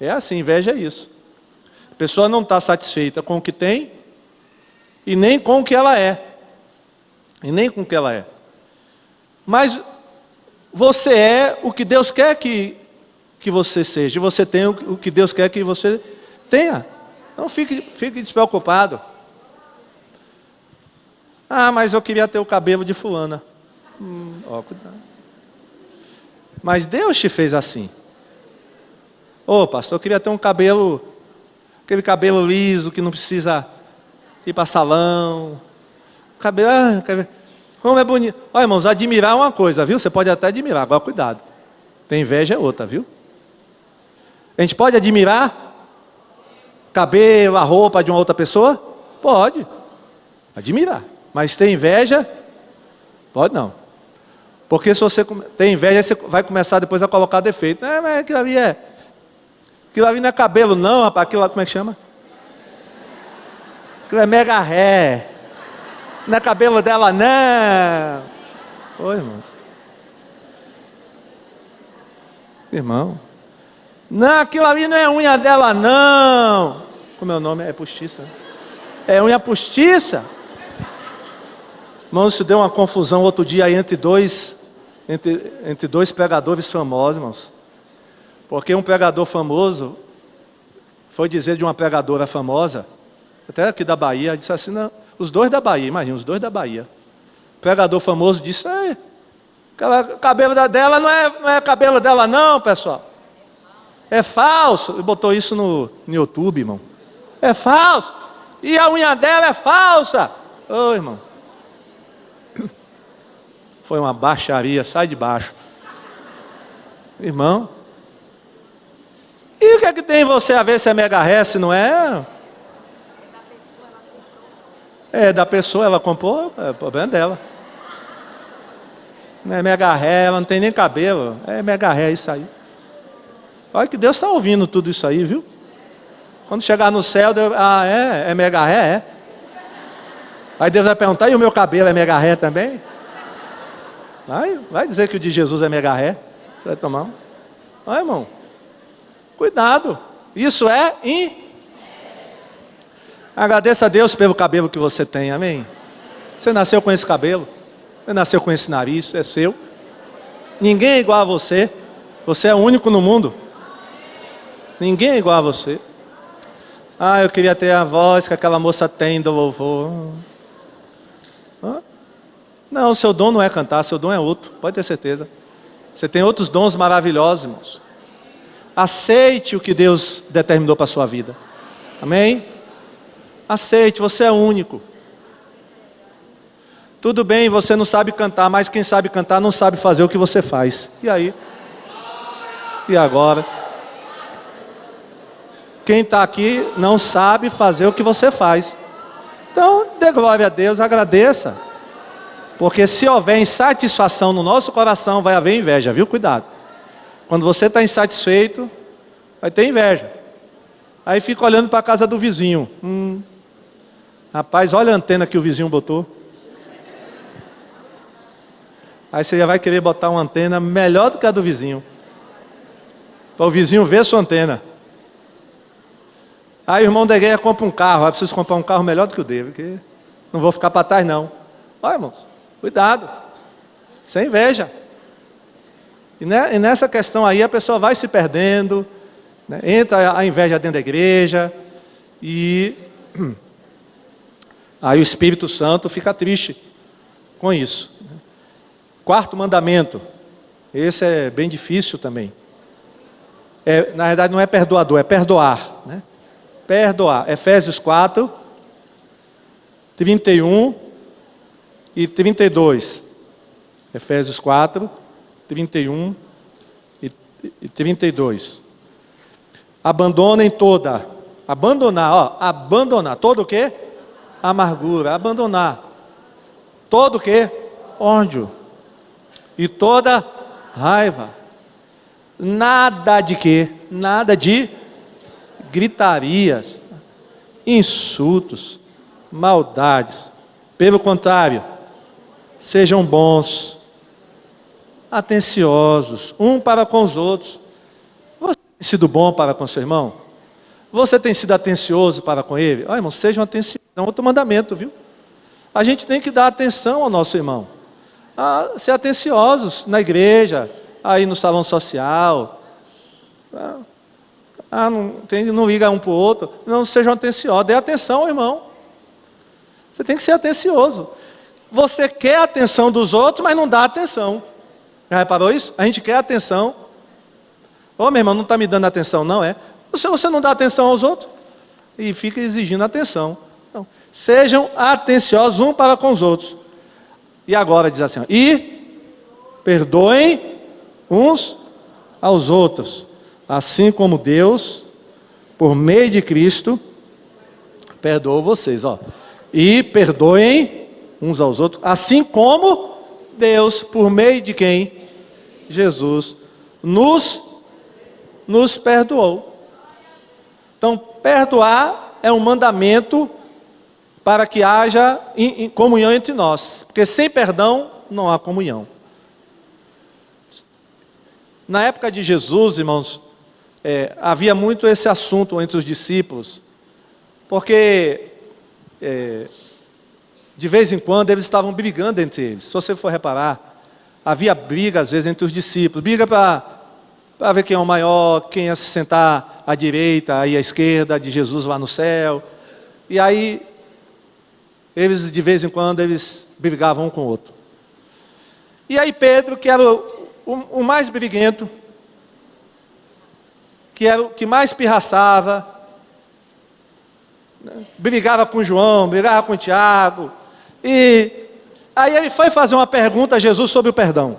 Speaker 1: É assim, inveja é isso. A pessoa não está satisfeita com o que tem e nem com o que ela é. E nem com o que ela é. Mas você é o que Deus quer que você seja. E você tem o que Deus quer que você tenha. Não fique despreocupado. Mas eu queria ter o cabelo de fulana. Cuidado. Mas Deus te fez assim. Pastor, eu queria ter aquele cabelo liso, que não precisa ir para salão. Cabelo. Como é bonito. Olha, irmãos, admirar é uma coisa, viu? Você pode até admirar, agora cuidado. Tem inveja é outra, viu? A gente pode admirar cabelo, a roupa de uma outra pessoa? Pode. Admirar. Mas tem inveja? Pode não. Porque se você tem inveja, você vai começar depois a colocar defeito. Mas aquilo ali não é cabelo não, rapaz. Aquilo lá, como é que chama? Aquilo é mega ré. Não é cabelo dela não. Oi, irmão. Irmão. Não, aquilo ali não é unha dela não. Como é o nome? É postiça. É unha postiça. Irmão, isso deu uma confusão outro dia aí entre dois entre dois pregadores famosos, irmãos. Porque um pregador famoso foi dizer de uma pregadora famosa, até aqui da Bahia, disse assim, não, os dois da Bahia, imagina, os dois da Bahia. O pregador famoso disse, o cabelo dela não é cabelo dela não, pessoal. É falso. E botou isso no YouTube, irmão. É falso. E a unha dela é falsa. Ô, irmão. Foi uma baixaria, sai de baixo. Irmão. E o que é que tem em você a ver se é mega se não é? É, da pessoa ela comprou, é o problema dela. Não é mega ela não tem nem cabelo. É mega isso aí. Olha que Deus está ouvindo tudo isso aí, viu? Quando chegar no céu, Deus, é mega é. Aí Deus vai perguntar, e o meu cabelo é mega ré também? Vai dizer que o de Jesus é mega ré. Você vai tomar? Olha, irmão. Cuidado. Isso é Agradeça a Deus pelo cabelo que você tem, amém? Você nasceu com esse cabelo. Você nasceu com esse nariz, é seu. Ninguém é igual a você. Você é único no mundo. Ninguém é igual a você. Eu queria ter a voz que aquela moça tem do louvor. Não, o seu dom não é cantar, seu dom é outro, pode ter certeza. Você tem outros dons maravilhosos, irmãos. Aceite o que Deus determinou para a sua vida. Amém? Aceite, você é único. Tudo bem, você não sabe cantar, mas quem sabe cantar não sabe fazer o que você faz. E aí? E agora? Quem está aqui não sabe fazer o que você faz. Então, dê glória a Deus, agradeça. Porque se houver insatisfação no nosso coração, vai haver inveja, viu? Cuidado. Quando você está insatisfeito, vai ter inveja. Aí fica olhando para a casa do vizinho. Rapaz, olha a antena que o vizinho botou. Aí você já vai querer botar uma antena melhor do que a do vizinho. Para o vizinho ver sua antena. Aí o irmão da igreja compra um carro. Eu preciso comprar um carro melhor do que o dele, porque não vou ficar para trás não. Olha, irmãos, cuidado. Isso é inveja. E nessa questão aí a pessoa vai se perdendo, né? Entra a inveja dentro da igreja e aí o Espírito Santo fica triste com isso. Quarto mandamento, esse é bem difícil também. Na verdade não é perdoador, é perdoar, né? Perdoar. Efésios 4, 31 e 32. Efésios 4, 31 e 32. Abandonem toda. Abandonar. Todo o quê? Amargura. Abandonar. Todo o quê? Ódio. E toda raiva. Nada de quê? Nada de gritarias, insultos, maldades. Pelo contrário, sejam bons, atenciosos, um para com os outros. Você tem sido bom para com seu irmão? Você tem sido atencioso para com ele? Irmão, sejam atenciosos. É um outro mandamento, viu? A gente tem que dar atenção ao nosso irmão. Ser atenciosos na igreja, aí no salão social. Não liga um para o outro. Não sejam atenciosos. Dê atenção ao irmão. Você tem que ser atencioso. Você quer a atenção dos outros, mas não dá atenção. Já reparou isso? A gente quer atenção. Meu irmão, não está me dando atenção, não é? Você não dá atenção aos outros e fica exigindo atenção. Então, sejam atenciosos um para com os outros. E agora diz assim, e perdoem uns aos outros, assim como Deus, por meio de Cristo, perdoou vocês. E perdoem uns aos outros, assim como Deus, por meio de quem? Jesus, nos perdoou. Então, perdoar é um mandamento para que haja comunhão entre nós. Porque sem perdão não há comunhão. Na época de Jesus, irmãos, havia muito esse assunto entre os discípulos. Porque, de vez em quando, eles estavam brigando entre eles. Se você for reparar, havia briga, às vezes, entre os discípulos. Briga para ver quem é o maior, quem ia se sentar à direita e à esquerda de Jesus lá no céu. E aí, eles, de vez em quando, eles brigavam um com o outro. E aí Pedro, que era o mais briguento, que era o que mais pirraçava, né? Brigava com João, brigava com Tiago. E aí ele foi fazer uma pergunta a Jesus sobre o perdão.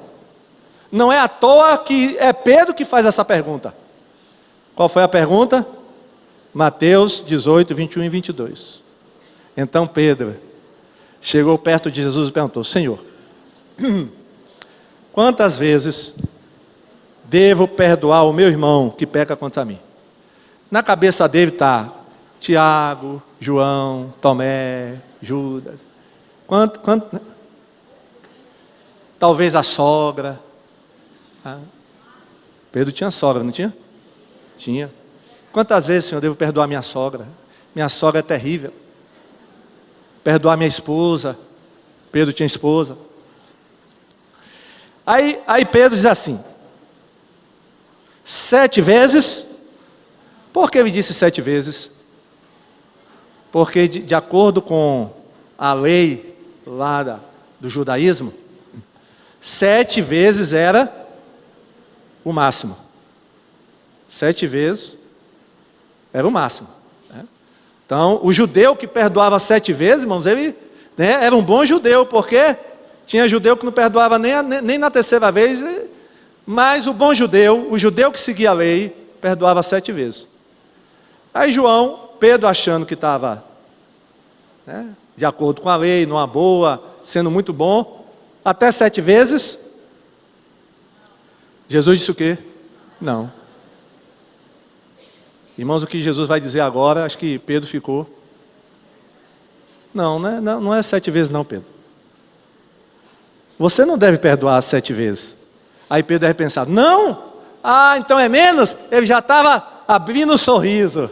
Speaker 1: Não é à toa que é Pedro que faz essa pergunta. Qual foi a pergunta? Mateus 18, 21 e 22. Então Pedro chegou perto de Jesus e perguntou: Senhor, quantas vezes devo perdoar o meu irmão que peca contra mim? Na cabeça dele está Tiago, João, Tomé, Judas. Quanto? Talvez a sogra. Pedro tinha sogra, não tinha? Tinha. Quantas vezes, Senhor, devo perdoar minha sogra? Minha sogra é terrível. Perdoar minha esposa. Pedro tinha esposa. Aí Pedro diz assim: 7 vezes. Por que ele disse 7 vezes? Porque de acordo com a lei lá do judaísmo, 7 vezes era o máximo. 7 vezes era o máximo, né? Então, o judeu que perdoava 7 vezes, irmãos, ele, né, era um bom judeu, porque tinha judeu que não perdoava nem na terceira vez, mas o bom judeu, o judeu que seguia a lei, perdoava 7 vezes. Aí Pedro achando que estava, né, de acordo com a lei, numa boa, sendo muito bom, até 7 vezes, Jesus disse o quê? Não. Irmãos, o que Jesus vai dizer agora, acho que Pedro ficou. Não é 7 vezes não, Pedro. Você não deve perdoar 7 vezes. Aí Pedro deve pensar: não? Então é menos? Ele já estava abrindo um sorriso.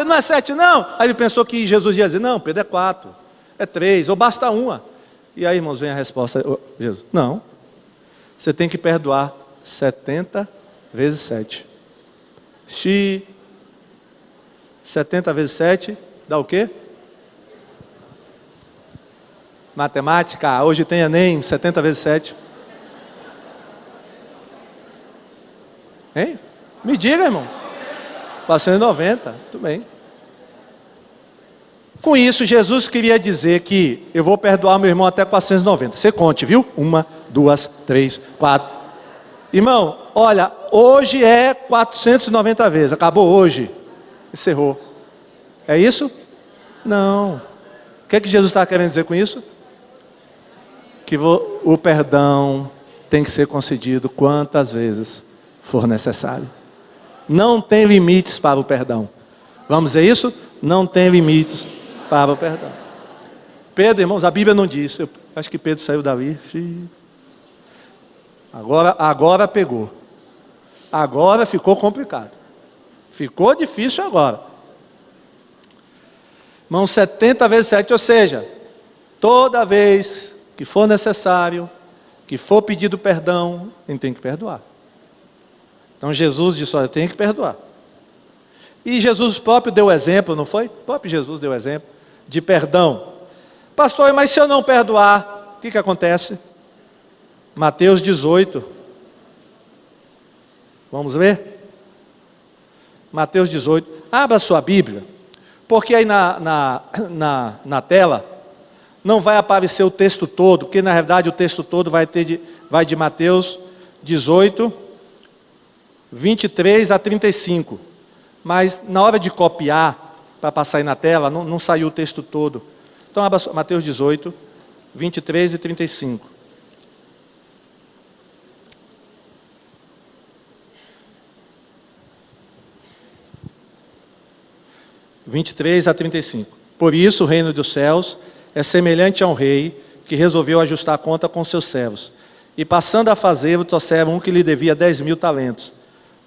Speaker 1: Não é 7 não? Aí ele pensou que Jesus ia dizer: não, Pedro, é 4, é 3, ou basta uma. E aí, irmãos, vem a resposta: Jesus, não. Você tem que perdoar 70 vezes 7. 70 vezes 7 dá o quê? Matemática, hoje tem Enem, 70 vezes 7. Hein? Me diga, irmão. 490, muito bem. Com isso, Jesus queria dizer que eu vou perdoar meu irmão até 490. Você conte, viu? 1, 2, 3, 4. Irmão, olha, hoje é 490 vezes. Acabou hoje. Encerrou. É isso? Não. O que Jesus está querendo dizer com isso? Que o perdão tem que ser concedido quantas vezes for necessário. Não tem limites para o perdão. Vamos dizer isso? Não tem limites para o perdão. Pedro, irmãos, a Bíblia não diz. Eu acho que Pedro saiu dali. Agora pegou. Agora ficou complicado. Ficou difícil agora. Irmão, 70 vezes 7, ou seja, toda vez que for necessário, que for pedido perdão, a gente tem que perdoar. Então Jesus disse: olha, tem que perdoar. E Jesus próprio deu exemplo, não foi? O próprio Jesus deu exemplo de perdão. Pastor, mas se eu não perdoar, o que acontece? Mateus 18. Vamos ver? Mateus 18. Abra sua Bíblia, porque aí na tela não vai aparecer o texto todo, porque na verdade o texto todo vai de Mateus 18, 23 a 35. Mas na hora de copiar, para passar aí na tela, não saiu o texto todo. Então abra Mateus 18, 23 e 35. (23 a 35). Por isso o reino dos céus é semelhante a um rei que resolveu ajustar a conta com seus servos. E passando a fazê-lo, trouxeram um que lhe devia 10.000 talentos.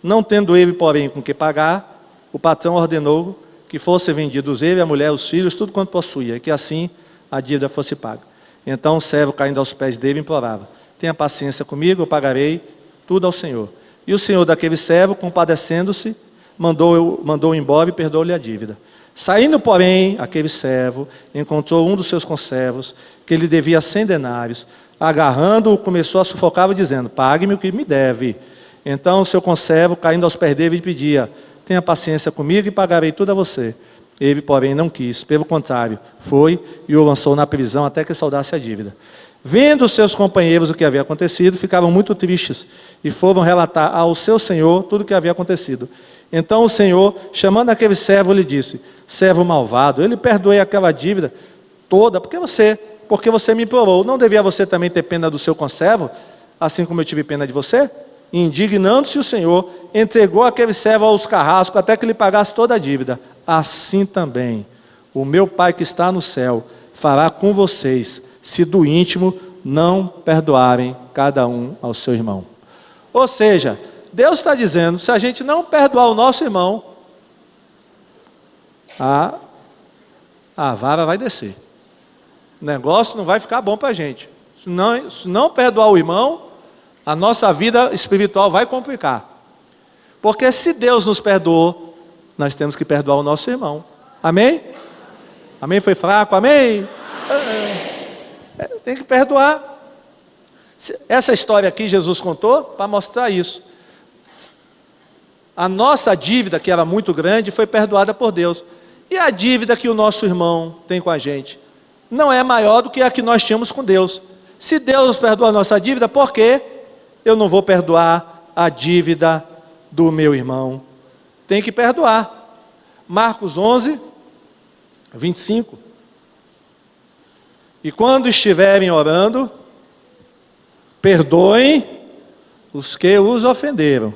Speaker 1: Não tendo ele, porém, com que pagar, o patrão ordenou que fosse vendidos ele, a mulher, os filhos, tudo quanto possuía, e que assim a dívida fosse paga. Então o servo, caindo aos pés dele, implorava: tenha paciência comigo, eu pagarei tudo ao Senhor. E o senhor daquele servo, compadecendo-se, mandou-o embora e perdoou-lhe a dívida. Saindo, porém, aquele servo encontrou um dos seus conservos, que lhe devia 100 denários. Agarrando-o, começou a sufocá-lo, dizendo: pague-me o que me deve. Então o seu conservo, caindo aos pés dele, lhe pedia: tenha paciência comigo e pagarei tudo a você. Ele, porém, não quis. Pelo contrário, foi e o lançou na prisão até que saldasse a dívida. Vendo os seus companheiros o que havia acontecido, ficaram muito tristes e foram relatar ao seu senhor tudo o que havia acontecido. Então o senhor, chamando aquele servo, lhe disse: servo malvado, eu lhe perdoei aquela dívida toda, porque você me implorou. Não devia você também ter pena do seu conservo, assim como eu tive pena de você? Indignando-se o senhor, entregou aquele servo aos carrascos até que lhe pagasse toda a dívida. Assim também o meu Pai que está no céu fará com vocês, se do íntimo não perdoarem cada um ao seu irmão. Ou seja, Deus está dizendo, se a gente não perdoar o nosso irmão, a vara vai descer. O negócio não vai ficar bom para a gente. Se não perdoar o irmão, a nossa vida espiritual vai complicar. Porque se Deus nos perdoou, nós temos que perdoar o nosso irmão. Amém? Amém? Foi fraco? Amém? Tem que perdoar. Essa história aqui Jesus contou para mostrar isso. A nossa dívida, que era muito grande, foi perdoada por Deus. E a dívida que o nosso irmão tem com a gente não é maior do que a que nós tínhamos com Deus. Se Deus nos perdoa a nossa dívida, por que eu não vou perdoar a dívida do meu irmão? Tem que perdoar. Marcos 11, 25. E quando estiverem orando, perdoem os que os ofenderam,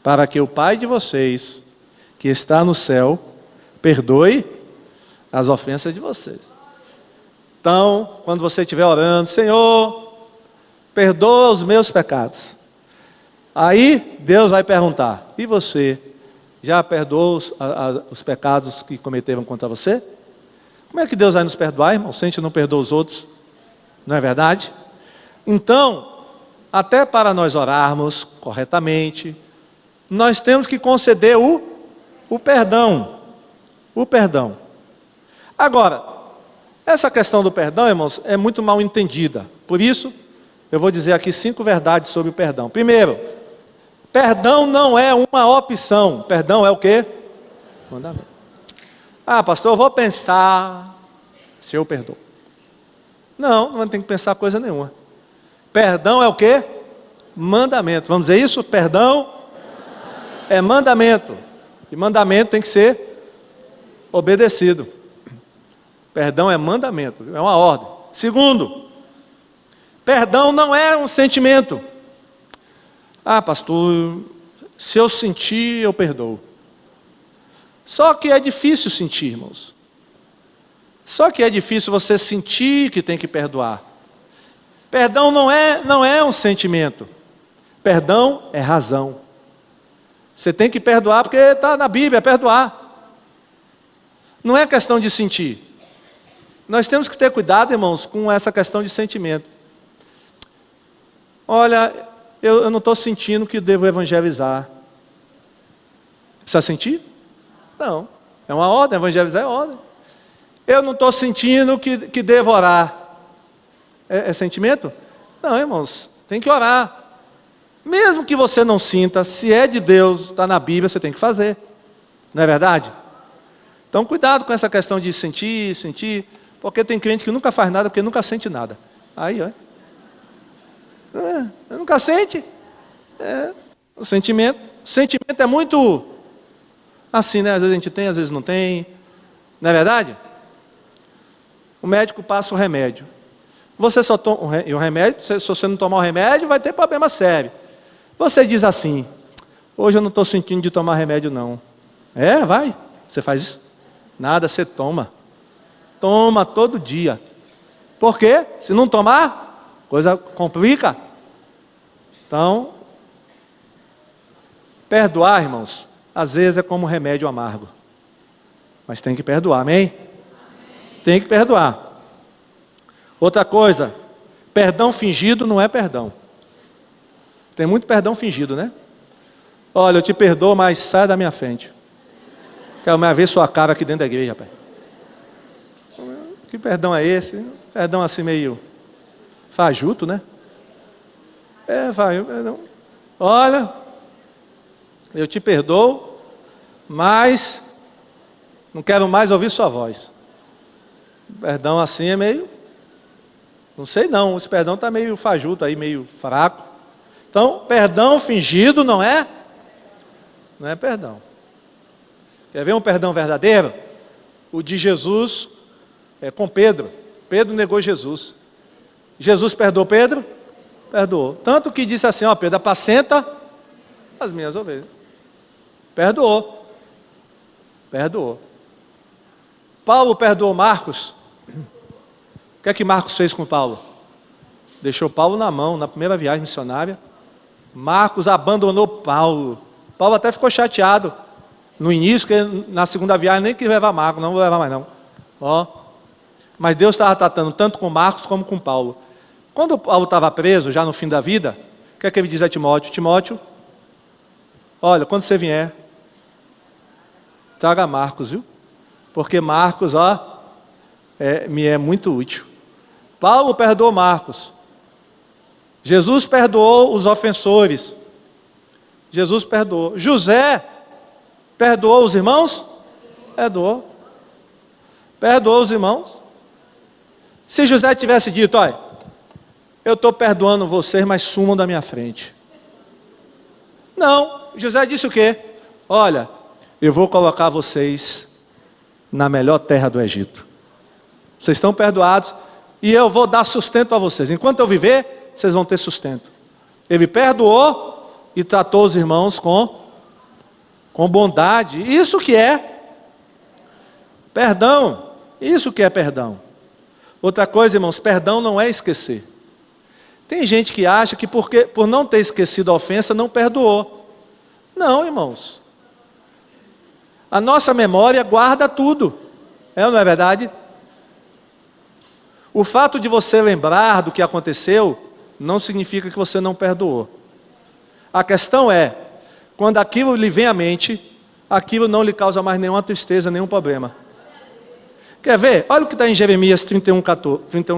Speaker 1: para que o Pai de vocês, que está no céu, perdoe as ofensas de vocês. Então, quando você estiver orando, Senhor, perdoa os meus pecados. Aí Deus vai perguntar: e você, já perdoou os pecados que cometeram contra você? Como é que Deus vai nos perdoar, irmão, se a gente não perdoa os outros? Não é verdade? Então, até para nós orarmos corretamente, nós temos que conceder o perdão. O perdão. Agora, essa questão do perdão, irmãos, é muito mal entendida. Por isso, eu vou dizer aqui 5 verdades sobre o perdão. Primeiro, perdão não é uma opção. Perdão é o quê? Mandamento. Ah, pastor, eu vou pensar se eu perdoo. Não tem que pensar coisa nenhuma. Perdão é o quê? Mandamento. Vamos dizer isso? Perdão é mandamento. E mandamento tem que ser obedecido. Perdão é mandamento, é uma ordem. Segundo, perdão não é um sentimento. Ah, pastor, se eu sentir, eu perdoo. Só que é difícil sentir, irmãos. Só que é difícil você sentir que tem que perdoar. Perdão não é um sentimento. Perdão é razão. Você tem que perdoar porque está na Bíblia, é perdoar. Não é questão de sentir. Nós temos que ter cuidado, irmãos, com essa questão de sentimento. Olha, eu não estou sentindo que devo evangelizar. Precisa sentir? Não. É uma ordem, evangelizar é ordem. Eu não estou sentindo que devo orar. É sentimento? Não, irmãos, tem que orar. Mesmo que você não sinta, se é de Deus, está na Bíblia, você tem que fazer. Não é verdade? Então, cuidado com essa questão de sentir, porque tem crente que nunca faz nada porque nunca sente nada. Aí, ó. Nunca sente. O sentimento. O sentimento é muito assim, né? Às vezes a gente tem, às vezes não tem. Não é verdade? O médico passa o remédio. Você só toma o remédio, se você não tomar o remédio, vai ter problema sério. Você diz assim: hoje eu não estou sentindo de tomar remédio, não. Vai. Você faz isso? Nada, você toma. Toma todo dia. Por quê? Se não tomar, coisa complica. Então, perdoar, irmãos, às vezes é como remédio amargo. Mas tem que perdoar, amém? Tem que perdoar. Outra coisa, perdão fingido não é perdão. Tem muito perdão fingido, né? Olha, eu te perdoo, mas sai da minha frente. Quero mais ver sua cara aqui dentro da igreja, rapaz. Que perdão é esse? Perdão assim meio fajuto, né? Perdão. Olha, eu te perdoo, mas não quero mais ouvir sua voz. Perdão assim é meio... Não sei não, esse perdão está meio fajuto aí, meio fraco. Então, perdão fingido não é perdão. Quer ver um perdão verdadeiro? O de Jesus com Pedro. Pedro negou Jesus. Jesus perdoou Pedro? Perdoou. Tanto que disse assim, ó, Pedro, apacenta as minhas ovelhas. Perdoou. Paulo perdoou Marcos. O que é que Marcos fez com Paulo? Deixou Paulo na mão, na primeira viagem missionária. Marcos abandonou Paulo. Paulo até ficou chateado no início, que na segunda viagem nem quis levar Marcos, não vou levar mais não. Ó. Mas Deus estava tratando tanto com Marcos como com Paulo. Quando Paulo estava preso, já no fim da vida, o que é que ele diz a Timóteo? Timóteo, olha, quando você vier, traga Marcos, viu? Porque Marcos, me é muito útil. Paulo perdoou Marcos. Jesus perdoou os ofensores. Jesus perdoou. José perdoou os irmãos? Perdoou. Perdoou os irmãos. Se José tivesse dito, olha, eu estou perdoando vocês, mas sumam da minha frente. Não, José disse o quê? Olha, eu vou colocar vocês na melhor terra do Egito. Vocês estão perdoados e eu vou dar sustento a vocês. Enquanto eu viver, vocês vão ter sustento. Ele perdoou e tratou os irmãos com bondade. Isso que é perdão. Isso que é perdão. Outra coisa, irmãos, perdão não é esquecer. Tem gente que acha que por não ter esquecido a ofensa, não perdoou. Não, irmãos. A nossa memória guarda tudo. É ou não é verdade? O fato de você lembrar do que aconteceu, não significa que você não perdoou. A questão é, quando aquilo lhe vem à mente, aquilo não lhe causa mais nenhuma tristeza, nenhum problema. Quer ver? Olha o que está em Jeremias 31,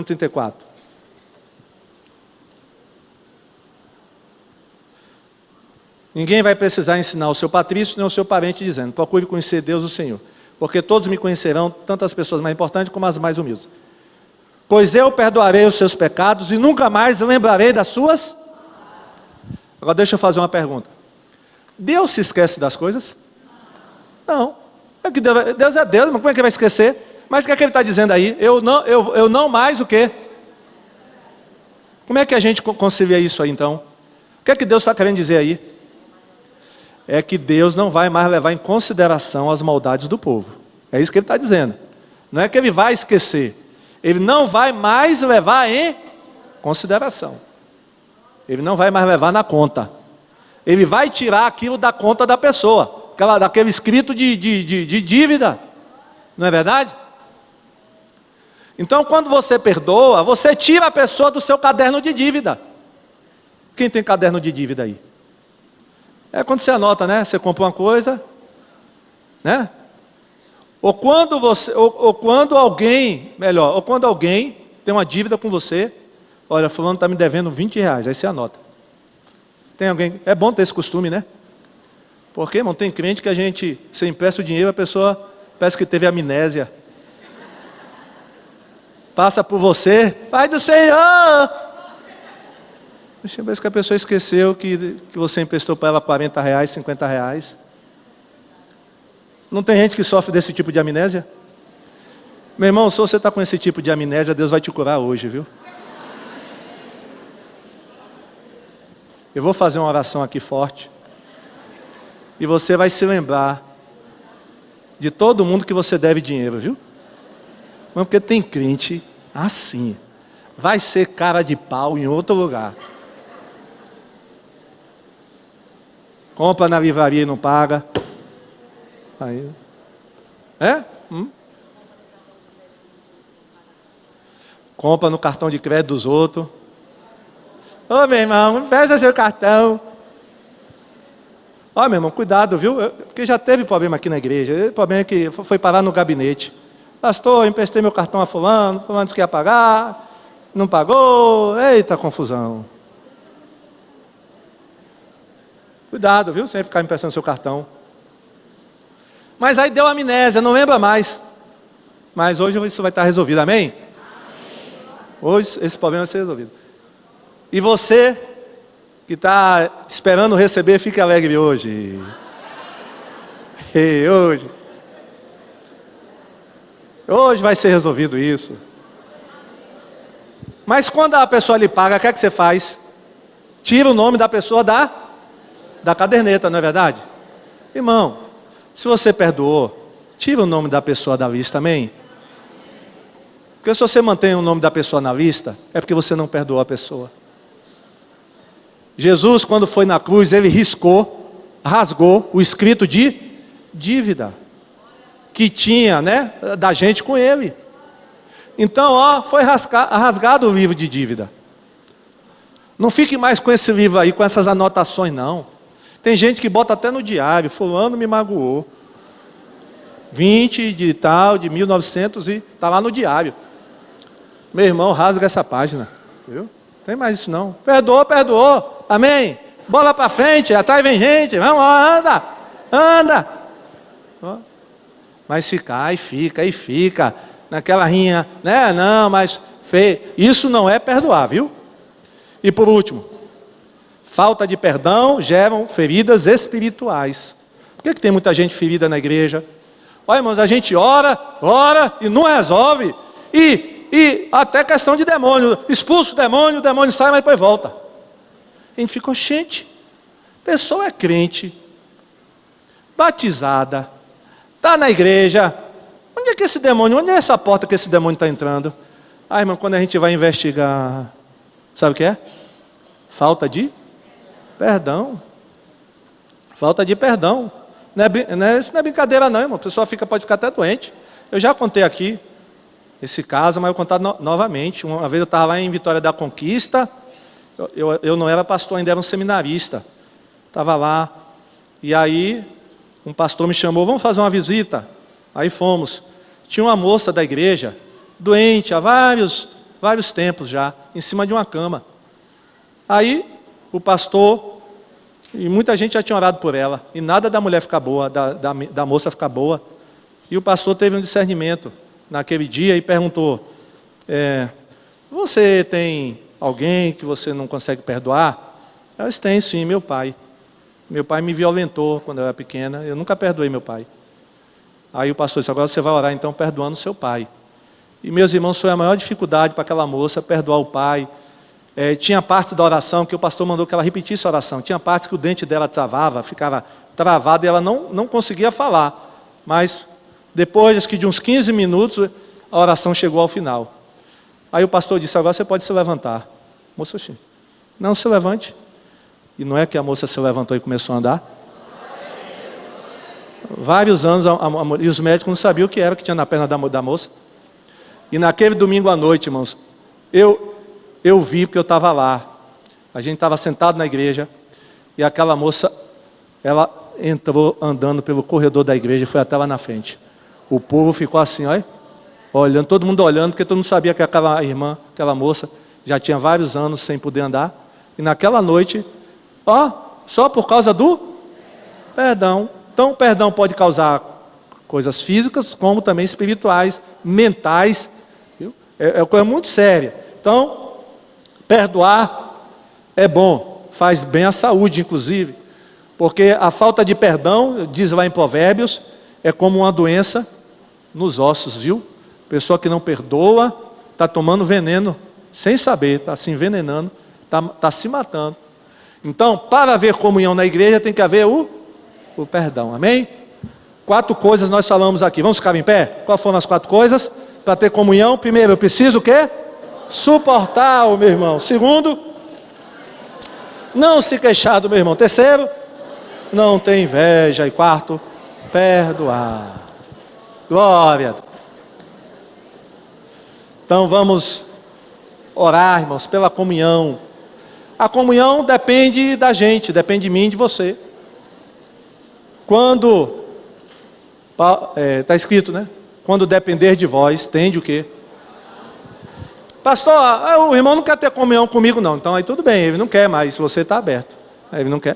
Speaker 1: 34. Ninguém vai precisar ensinar o seu patrício, nem o seu parente, dizendo, procure conhecer Deus o Senhor, porque todos me conhecerão, tanto as pessoas mais importantes como as mais humildes. Pois eu perdoarei os seus pecados e nunca mais lembrarei das suas. Agora deixa eu fazer uma pergunta. Deus se esquece das coisas? Não. É que Deus é Deus, mas como é que ele vai esquecer? Mas o que é que ele está dizendo aí? Eu não mais o quê? Como é que a gente concilia isso aí então? O que é que Deus está querendo dizer aí? É que Deus não vai mais levar em consideração as maldades do povo. É isso que ele está dizendo. Não é que ele vai esquecer. Ele não vai mais levar em consideração. Ele não vai mais levar na conta. Ele vai tirar aquilo da conta da pessoa. Daquele escrito de dívida. Não é verdade? Então, quando você perdoa, você tira a pessoa do seu caderno de dívida. Quem tem caderno de dívida aí? É quando você anota, né? Você compra uma coisa, né? Ou quando alguém tem uma dívida com você, olha, fulano está me devendo R$20, aí você anota. Tem alguém, é bom ter esse costume, né? Porque, irmão, tem crente que você empresta o dinheiro, a pessoa parece que teve amnésia. Passa por você, Pai do Senhor! Parece que a pessoa esqueceu que você emprestou para ela R$40, R$50. Não tem gente que sofre desse tipo de amnésia? Meu irmão, se você está com esse tipo de amnésia, Deus vai te curar hoje, viu? Eu vou fazer uma oração aqui forte. E você vai se lembrar de todo mundo que você deve dinheiro, viu? Mas porque tem crente assim. Vai ser cara de pau em outro lugar. Compra na livraria e não paga. Aí. Compra no cartão de crédito dos outros. Ô, meu irmão, fecha seu cartão. Ó, meu irmão, cuidado, viu? Porque já teve problema aqui na igreja. O problema é que foi parar no gabinete. Pastor, eu emprestei meu cartão a fulano disse que ia pagar, não pagou. Eita, confusão. Cuidado, viu? Sem ficar emprestando seu cartão. Mas aí deu amnésia, não lembra mais. Mas hoje isso vai estar resolvido, amém? Hoje esse problema vai ser resolvido. E você que está esperando receber, fique alegre hoje. E hoje vai ser resolvido isso. Mas quando a pessoa lhe paga, o que é que você faz? Tira o nome da pessoa da caderneta, não é verdade? Irmão, se você perdoou, tira o nome da pessoa da lista, amém? Porque se você mantém o nome da pessoa na lista, é porque você não perdoou a pessoa. Jesus, quando foi na cruz, ele rasgou o escrito de dívida que tinha, né, da gente com ele. Então, foi rasgado o livro de dívida. Não fique mais com esse livro aí, com essas anotações, não. Tem gente que bota até no diário, fulano me magoou. 20 de tal, de 1900 e está lá no diário. Meu irmão, rasga essa página, viu? Tem mais isso não. Perdoou, amém? Bola para frente, atrás vem gente, vamos lá, anda. Mas se cai, fica, naquela rinha, né? Não, mas feio. Isso não é perdoar, viu? E por último, falta de perdão geram feridas espirituais. Por que tem muita gente ferida na igreja? Olha, irmãos, a gente ora e não resolve. E até questão de demônio. Expulsa o demônio sai, mas depois volta. A gente ficou, gente, pessoa é crente, batizada, está na igreja. Onde é que esse demônio, onde é essa porta que esse demônio está entrando? Ah, irmão, quando a gente vai investigar, sabe o que é? Falta de perdão. Falta de perdão. Isso não é brincadeira não, irmão. A pessoa pode ficar até doente. Eu já contei aqui esse caso, mas eu vou contar novamente. Uma vez eu estava lá em Vitória da Conquista, eu não era pastor ainda, era um seminarista. Estava lá, e aí um pastor me chamou, vamos fazer uma visita. Aí fomos. Tinha uma moça da igreja, doente há vários tempos já, em cima de uma cama. Aí o pastor, e muita gente já tinha orado por ela, e nada da mulher ficar boa, da moça ficar boa. E o pastor teve um discernimento naquele dia e perguntou, você tem alguém que você não consegue perdoar? Eu disse, tem sim, meu pai. Meu pai me violentou quando eu era pequena, eu nunca perdoei meu pai. Aí o pastor disse, agora você vai orar então perdoando seu pai. E meus irmãos, foi a maior dificuldade para aquela moça perdoar o pai. Tinha partes da oração que o pastor mandou que ela repetisse a oração. Tinha partes que o dente dela travava, ficava travado e ela não conseguia falar. Mas depois acho que de uns 15 minutos, a oração chegou ao final. Aí o pastor disse, agora você pode se levantar. Moça, não se levante. E não é que a moça se levantou e começou a andar? Vários anos, e os médicos não sabiam o que era que tinha na perna da moça. E naquele domingo à noite, irmãos, eu vi porque eu estava lá. A gente estava sentado na igreja, e aquela moça, ela entrou andando pelo corredor da igreja e foi até lá na frente. O povo ficou assim, olhando, todo mundo olhando, porque todo mundo sabia que aquela irmã, aquela moça, já tinha vários anos sem poder andar. E naquela noite, só por causa do perdão. Então, o perdão pode causar coisas físicas, como também espirituais, mentais. Viu? É uma coisa muito séria. Então, perdoar é bom, faz bem à saúde, inclusive. Porque a falta de perdão, diz lá em Provérbios, é como uma doença nos ossos, viu? Pessoa que não perdoa, está tomando veneno, sem saber, está se envenenando, está se matando. Então, para haver comunhão na igreja, tem que haver o perdão, amém? 4 coisas nós falamos aqui, vamos ficar em pé? Quais foram as 4 coisas? Para ter comunhão, primeiro, eu preciso o quê? Suportar o meu irmão. Segundo, não se queixar do meu irmão. Terceiro, não ter inveja. E quarto, perdoar. Glória a Deus. Então vamos orar, irmãos, pela comunhão. A comunhão depende da gente, depende de mim e de você. Quando, está escrito, né? Quando depender de vós, tende o quê? Pastor, o irmão não quer ter comunhão comigo não. Então aí tudo bem, ele não quer mais, você está aberto. Ele não quer.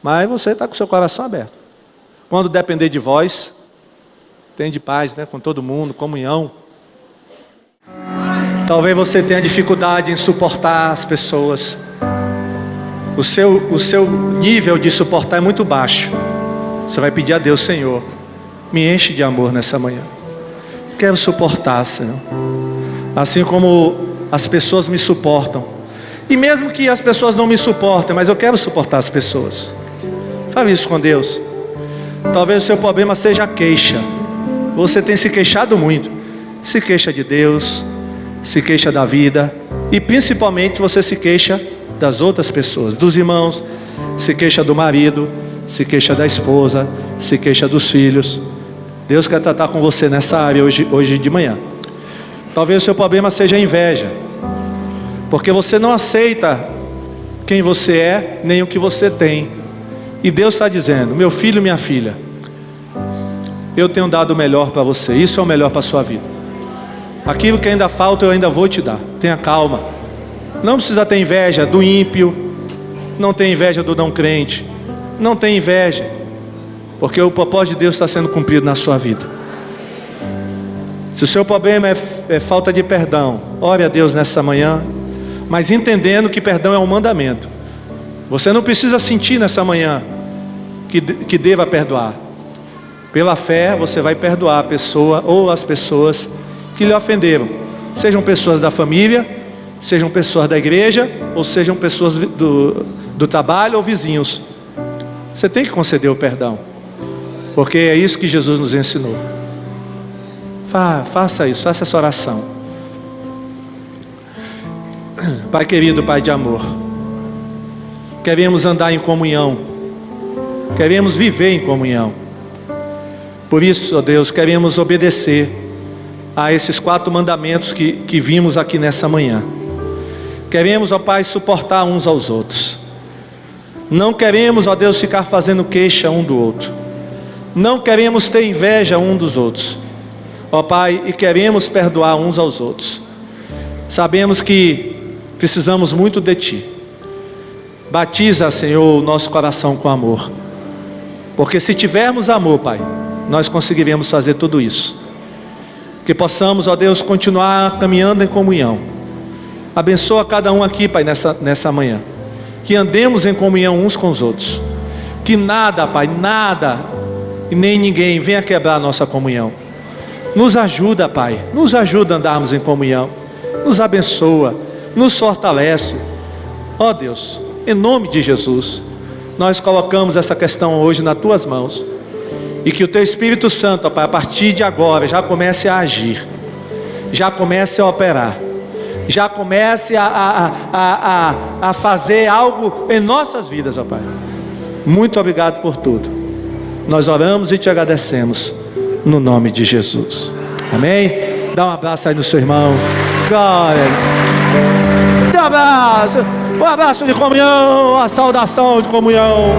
Speaker 1: Mas você está com o seu coração aberto. Quando depender de vós, tende paz, né? Com todo mundo, comunhão. Talvez você tenha dificuldade em suportar as pessoas. O seu nível de suportar é muito baixo. Você vai pedir a Deus: Senhor, me enche de amor nessa manhã. Quero suportar, Senhor. Assim como as pessoas me suportam. E mesmo que as pessoas não me suportem, mas eu quero suportar as pessoas. Fale isso com Deus. Talvez o seu problema seja a queixa. Você tem se queixado muito. Se queixa de Deus, se queixa da vida, e principalmente você se queixa das outras pessoas, dos irmãos, se queixa do marido, se queixa da esposa, se queixa dos filhos. Deus quer tratar com você nessa área hoje de manhã. Talvez o seu problema seja a inveja, porque você não aceita quem você é, nem o que você tem. E Deus está dizendo: meu filho, minha filha, eu tenho dado o melhor para você. Isso é o melhor para a sua vida. Aquilo que ainda falta eu ainda vou te dar. Tenha calma. Não precisa ter inveja do ímpio. Não tenha inveja do não crente. Não tenha inveja, porque o propósito de Deus está sendo cumprido na sua vida. Se o seu problema é falta de perdão, ore a Deus nessa manhã, mas entendendo que perdão é um mandamento. Você não precisa sentir nessa manhã que deva perdoar. Pela fé você vai perdoar a pessoa ou as pessoas que lhe ofenderam. Sejam pessoas da família, sejam pessoas da igreja, ou sejam pessoas do trabalho ou vizinhos. Você tem que conceder o perdão, porque é isso que Jesus nos ensinou. Faça isso, faça essa oração. Pai querido, Pai de amor, queremos andar em comunhão, queremos viver em comunhão. Por isso, ó Deus, queremos obedecer a esses 4 mandamentos que vimos aqui nessa manhã. Queremos, ó Pai, suportar uns aos outros. Não queremos, ó Deus, ficar fazendo queixa um do outro. Não queremos ter inveja um dos outros, ó Pai, e queremos perdoar uns aos outros. Sabemos que precisamos muito de Ti. Batiza, Senhor, o nosso coração com amor, porque se tivermos amor, Pai, nós conseguiremos fazer tudo isso. Que possamos, ó Deus, continuar caminhando em comunhão. Abençoa cada um aqui, Pai, nessa manhã. Que andemos em comunhão uns com os outros. Que nada, Pai, nada e nem ninguém venha quebrar a nossa comunhão. Nos ajuda, Pai, nos ajuda a andarmos em comunhão. Nos abençoa, nos fortalece. Ó Deus, em nome de Jesus, nós colocamos essa questão hoje nas Tuas mãos. E que o Teu Espírito Santo, ó Pai, a partir de agora já comece a agir, já comece a operar, já comece a fazer algo em nossas vidas, ó Pai. Muito obrigado por tudo. Nós oramos e Te agradecemos no nome de Jesus. Amém? Dá um abraço aí no seu irmão. Glória. Dá um abraço de comunhão, a saudação de comunhão.